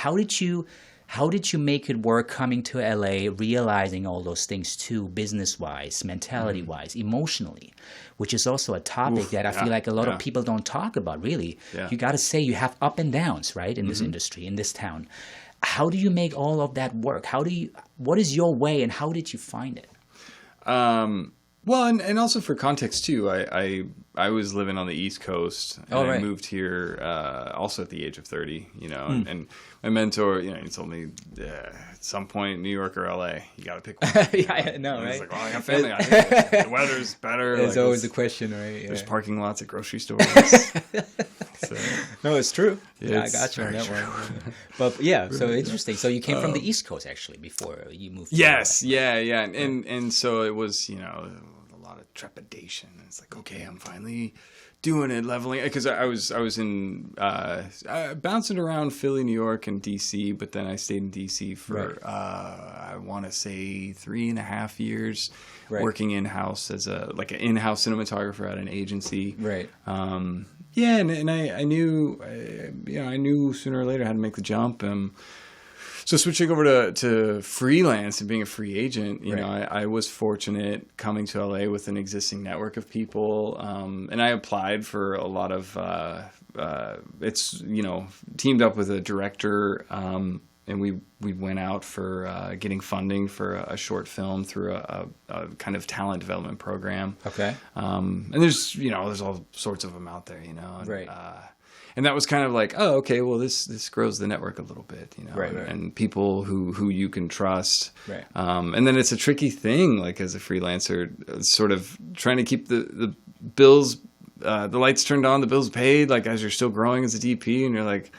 how did you make it work coming to LA, realizing all those things too, business-wise, mentality-wise, emotionally, which is also a topic that I feel like a lot of people don't talk about, really. You got to say you have up and downs, right, in this industry, in this town. How do you make all of that work? What is your way, and how did you find it? Well, and also for context too, I was living on the East Coast, and I moved here also at the age of 30, you know, and my mentor, you know, he told me at some point, New York or LA, you got to pick one. I know, right? He's like, well, I got family out here. The weather's better. It's like, always the question, right? There's parking lots at grocery stores. No, it's true. Yeah, I got you on that one. But yeah, so interesting. So you came from the East Coast actually before you moved. Yes, yeah, and so it was, you know, a lot of trepidation. It's like, okay, I'm finally doing it, leveling, because I was in bouncing around Philly, New York, and DC, but then I stayed in DC for I want to say 3.5 years, working in house as an in-house cinematographer at an agency. Right. Yeah, and I knew I knew sooner or later how to make the jump. So switching over to freelance and being a free agent, you know, I was fortunate coming to LA with an existing network of people, and I applied for a lot of. It's teamed up with a director, and we went out for getting funding for a short film through a kind of talent development program. Okay. And there's all sorts of them out there, and, and that was kind of like, oh, okay, well, this grows the network a little bit, and people who you can trust. Right. And then it's a tricky thing, like as a freelancer, sort of trying to keep the bills, the lights turned on, the bills paid, like as you're still growing as a DP, and you're like,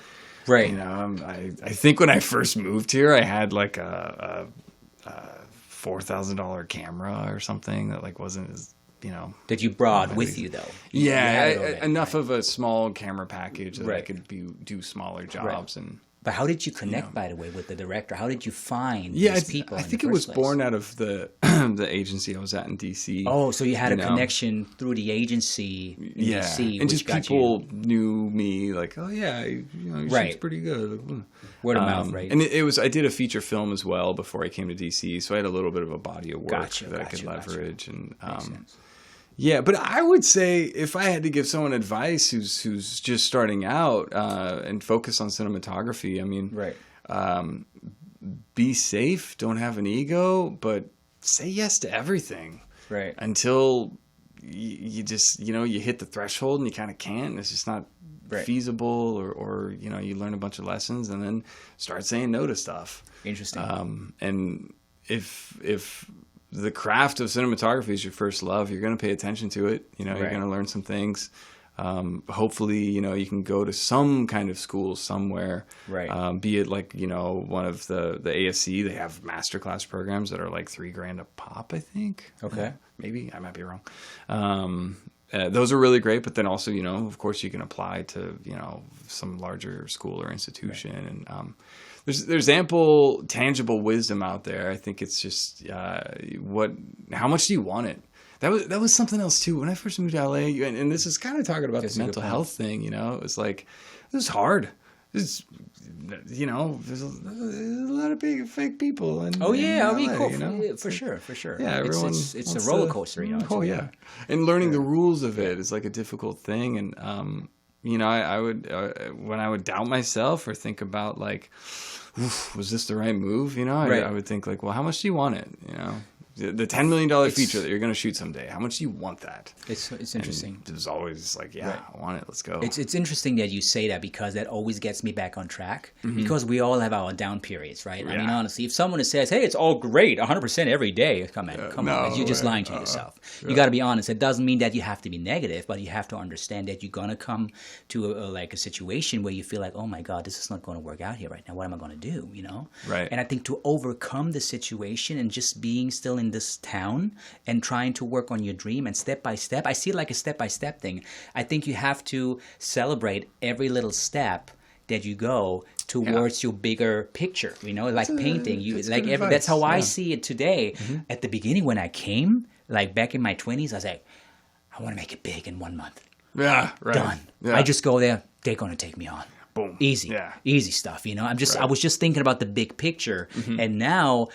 right. I think when I first moved here, I had like a $4,000 camera or something that like wasn't as. That you brought with you, though. Enough of a small camera package that I could do smaller jobs. But how did you connect, by the way, with the director? How did you find these people? I think it was born out of the the agency I was at in DC. Oh, so you had a connection through the agency in DC, and just people knew me, like, oh yeah, your shit's pretty good. Word of mouth, right? And I did a feature film as well before I came to DC, so I had a little bit of a body of work that I could leverage. And yeah, but I would say if I had to give someone advice who's just starting out and focus on cinematography, I mean, be safe, don't have an ego, but say yes to everything. Right. Until you just, you hit the threshold and you kind of can't. It's just not feasible, or you learn a bunch of lessons and then start saying no to stuff. Interesting. And if the craft of cinematography is your first love, you're going to pay attention to it. You're going to learn some things. Hopefully, you can go to some kind of school somewhere. Right. Be it like, one of the ASC, they have masterclass programs that are like $3,000 a pop, I think. Okay. Maybe. I might be wrong. Those are really great, but then also, of course you can apply to, some larger school or institution. And, there's ample tangible wisdom out there. I think it's just how much do you want it? That was something else too. When I first moved to LA, and this is kind of talking about the mental health thing, it was like, it was hard. There's a lot of big fake people. And cool. For sure. Yeah, it's a roller coaster, Oh yeah, and learning the rules of it is like a difficult thing. And I would when I would doubt myself or think about like, was this the right move? I would think like, well, how much do you want it? The $10 million feature that you're going to shoot someday. How much do you want that? It's interesting. And it was always like, I want it. Let's go. It's interesting that you say that, because that always gets me back on track. Mm-hmm. Because we all have our down periods, right? Yeah. I mean, honestly, if someone says, "Hey, it's all great, 100% every day," come on, you're just lying to yourself. You got to be honest. It doesn't mean that you have to be negative, but you have to understand that you're gonna come to a situation where you feel like, "Oh my God, this is not going to work out here right now. What am I going to do?" Right. And I think to overcome the situation and just being still in this town and trying to work on your dream, and step by step, I see it like a step-by-step thing. I think you have to celebrate every little step that you go towards your bigger picture, like painting. That's how I see it today. Mm-hmm. At the beginning when I came, like back in my 20s, I was like, I want to make it big in 1 month. Yeah, right. Done. Yeah. I just go there, they're going to take me on. Boom. Easy. Yeah. Easy stuff, I was just thinking about the big picture. Mm-hmm. And now,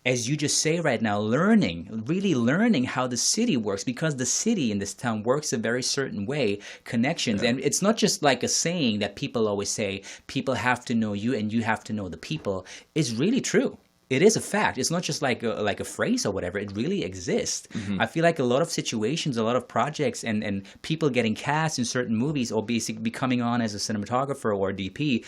as you just say right now, really learning how the city works, because the city in this town works a very certain way, connections. Yeah. And it's not just like a saying that people always say, people have to know you and you have to know the people. It's really true. It is a fact. It's not just like a phrase or whatever. It really exists. Mm-hmm. I feel like a lot of situations, a lot of projects, and people getting cast in certain movies, or basically becoming on as a cinematographer or a DP,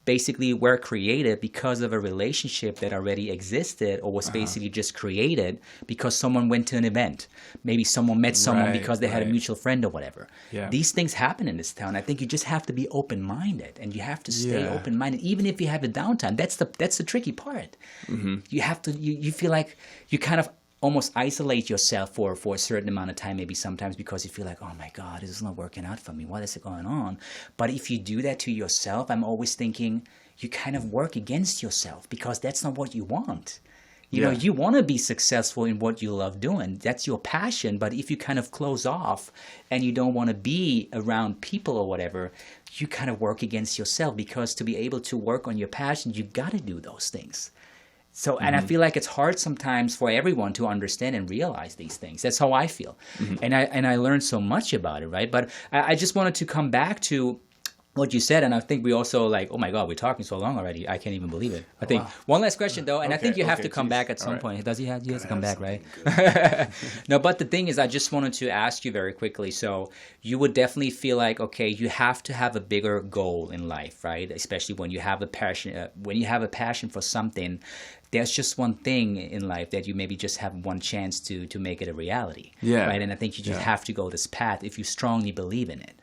basically were created because of a relationship that already existed, or was basically just created because someone went to an event. Maybe someone met someone because they had a mutual friend or whatever. Yeah. These things happen in this town. I think you just have to be open-minded, and you have to stay open-minded, even if you have a downtime. That's the tricky part. Mm-hmm. You have to. You feel like you kind of almost isolate yourself for a certain amount of time, maybe sometimes, because you feel like, oh my God, this is not working out for me. What is going on? But if you do that to yourself, I'm always thinking you kind of work against yourself, because that's not what you want. You know, you want to be successful in what you love doing. That's your passion. But if you kind of close off and you don't want to be around people or whatever, you kind of work against yourself, because to be able to work on your passion, you've got to do those things. So, and I feel like it's hard sometimes for everyone to understand and realize these things. That's how I feel. And I learned so much about it, right? But I just wanted to come back to what you said, and I think we also like, oh my God, we're talking so long already. I can't even believe it. I think one last question though, and I think you have to come back at some point. Does he have to come back, right? No, but the thing is, I just wanted to ask you very quickly. So you would definitely feel like, okay, you have to have a bigger goal in life, right? Especially when you have a passion, for something. There's just one thing in life that you maybe just have one chance to make it a reality. Yeah. Right. And I think you just have to go this path if you strongly believe in it.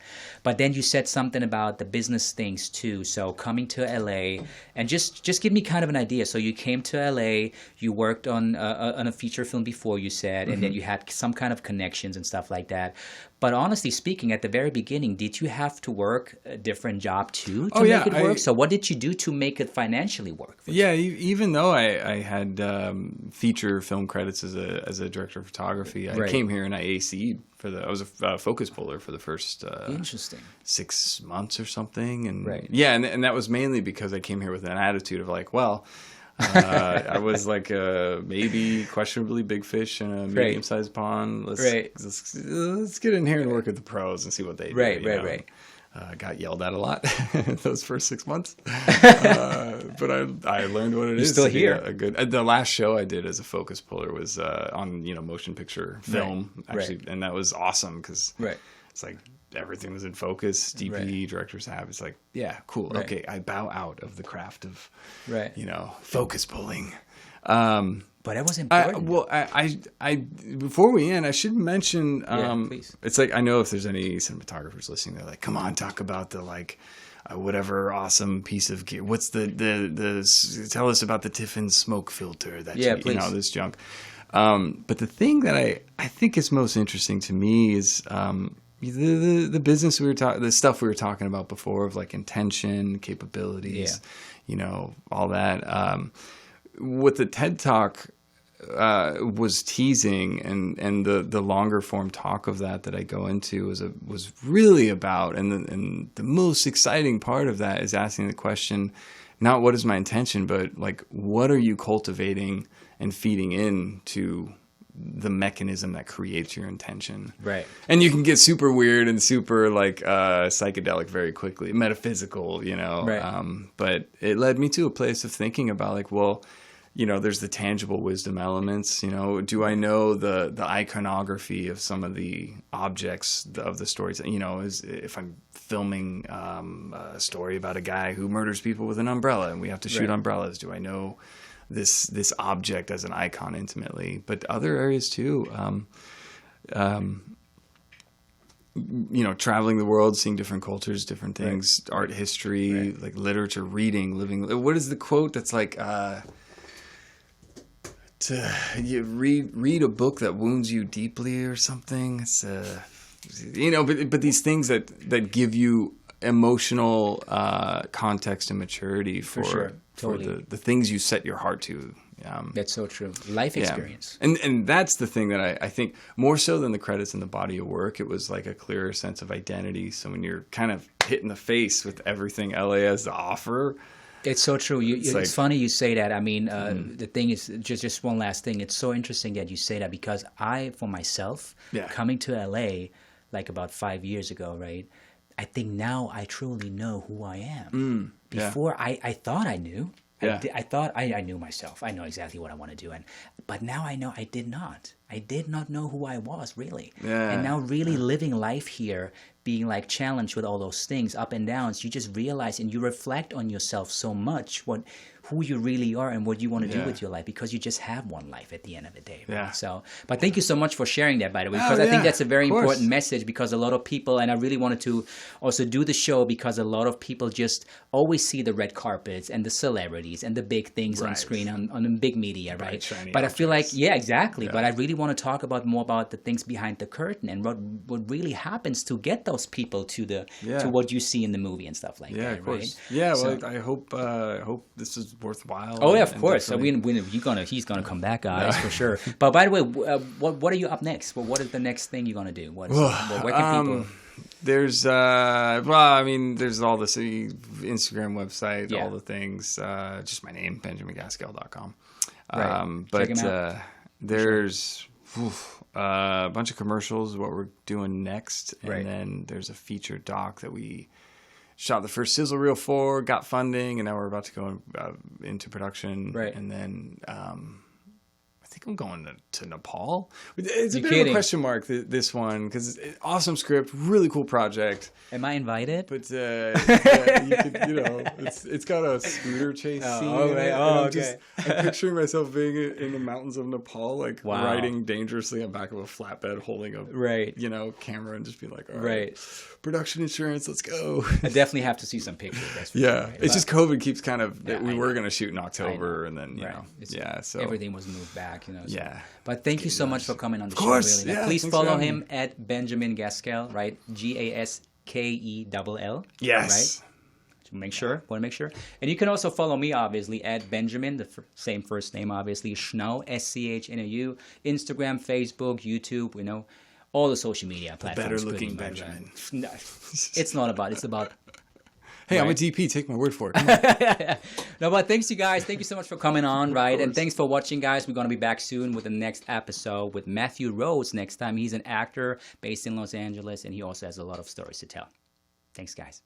But then you said something about the business things too. So coming to LA, and just give me kind of an idea. So you came to LA, you worked on a feature film before, you said, and then you had some kind of connections and stuff like that. But honestly speaking, at the very beginning, did you have to work a different job too to make it work? So what did you do to make it financially work for you? Yeah, even though I had feature film credits as a director of photography, I came here and I AC'd I was a focus puller for the first interesting 6 months or something. And and that was mainly because I came here with an attitude of like, well, I was like a maybe questionably big fish in a medium-sized pond. Let's get in here and work with the pros and see what they do. Right. Got yelled at a lot those first 6 months, but I learned what it is. Still here. The last show I did as a focus puller was on motion picture film actually, and that was awesome because it's like everything was in focus. DP directors have it's like cool. Okay, I bow out of the craft of focus pulling. But it was important. I before we end, I should mention. Please. It's like I know if there's any cinematographers listening, they're like, "Come on, talk about the whatever awesome piece of gear. What's the tell us about the Tiffin smoke filter that this junk." But the thing that I think is most interesting to me is the business the stuff we were talking about before of like intention, capabilities, all that. What the TED Talk was teasing, and the longer form talk of that I go into was really about, and the most exciting part of that is asking the question, not what is my intention, but like what are you cultivating and feeding into the mechanism that creates your intention. Right. And you can get super weird and super psychedelic very quickly, metaphysical, Right. But it led me to a place of thinking about like, well, there's the tangible wisdom elements. Do I know the iconography of some of the objects of the stories? If I'm filming a story about a guy who murders people with an umbrella and we have to shoot umbrellas, do I know this object as an icon intimately? But other areas too. Traveling the world, seeing different cultures, different things, art history, like literature, reading, living. What is the quote that's like? You read a book that wounds you deeply or something. It's but these things that give you emotional context and maturity for sure. Totally. for the things you set your heart to. That's so true. Life experience. And that's the thing that I think more so than the credits and the body of work, it was like a clearer sense of identity. So when you're kind of hit in the face with everything LA has to offer. It's so true. It's funny you say that. I mean, the thing is, just one last thing. It's so interesting that you say that because for myself, coming to LA like about 5 years ago, right? I think now I truly know who I am. Before, I thought I knew. I thought I knew myself. I know exactly what I want to do. But now I know I did not. I did not know who I was, really. Yeah. And now really living life here, being like challenged with all those things, up and downs, you just realize and you reflect on yourself so much, who you really are and what you want to do with your life, because you just have one life at the end of the day. Right? Yeah. So, but thank you so much for sharing that, by the way, because I think that's a very important message, because a lot of people, and I really wanted to also do the show because a lot of people just always see the red carpets and the celebrities and the big things on screen, on the big media, right? But I feel like, exactly. But I really want to talk more about the things behind the curtain and what really happens to get those people to to what you see in the movie and stuff like that. Yeah, of course. Right? Yeah, well, I hope this is worthwhile. Oh yeah, of course. So he's gonna come back, guys, for sure. But by the way, what are you up next? What is the next thing you're gonna do? Where can people? There's there's all this Instagram website, all the things. Just my name, benjamingaskell.com. But Check him out. There's a bunch of commercials, what we're doing next, and then there's a feature doc that we shot the first sizzle reel for, got funding, and now we're about to go into production. Right. And then I think I'm going to Nepal. It's a bit of a question mark, this one, because awesome script, really cool project. Am I invited? But you could, it's got a scooter chase scene. I'm picturing myself being in the mountains of Nepal, like riding dangerously on the back of a flatbed, holding a camera, and just being like, all right, production insurance, let's go. I definitely have to see some pictures. That's it's just COVID keeps kind of. We were going to shoot in October, and then so everything was moved back. So. Yeah. But thank you so much for coming on the show. Really. Please follow him at Benjamin Gaskell, right? Gaskell. Yes. Right? Want to make sure. And you can also follow me, obviously, at Benjamin, the same first name, obviously, Schnau, Schnau, Instagram, Facebook, YouTube, all the social media platforms. Better looking Benjamin. No, it's not about, it's about. Hey, I'm a DP. Take my word for it. No, but thanks, you guys. Thank you so much for coming on, right? And thanks for watching, guys. We're going to be back soon with the next episode with Matthew Rhodes next time. He's an actor based in Los Angeles, and he also has a lot of stories to tell. Thanks, guys.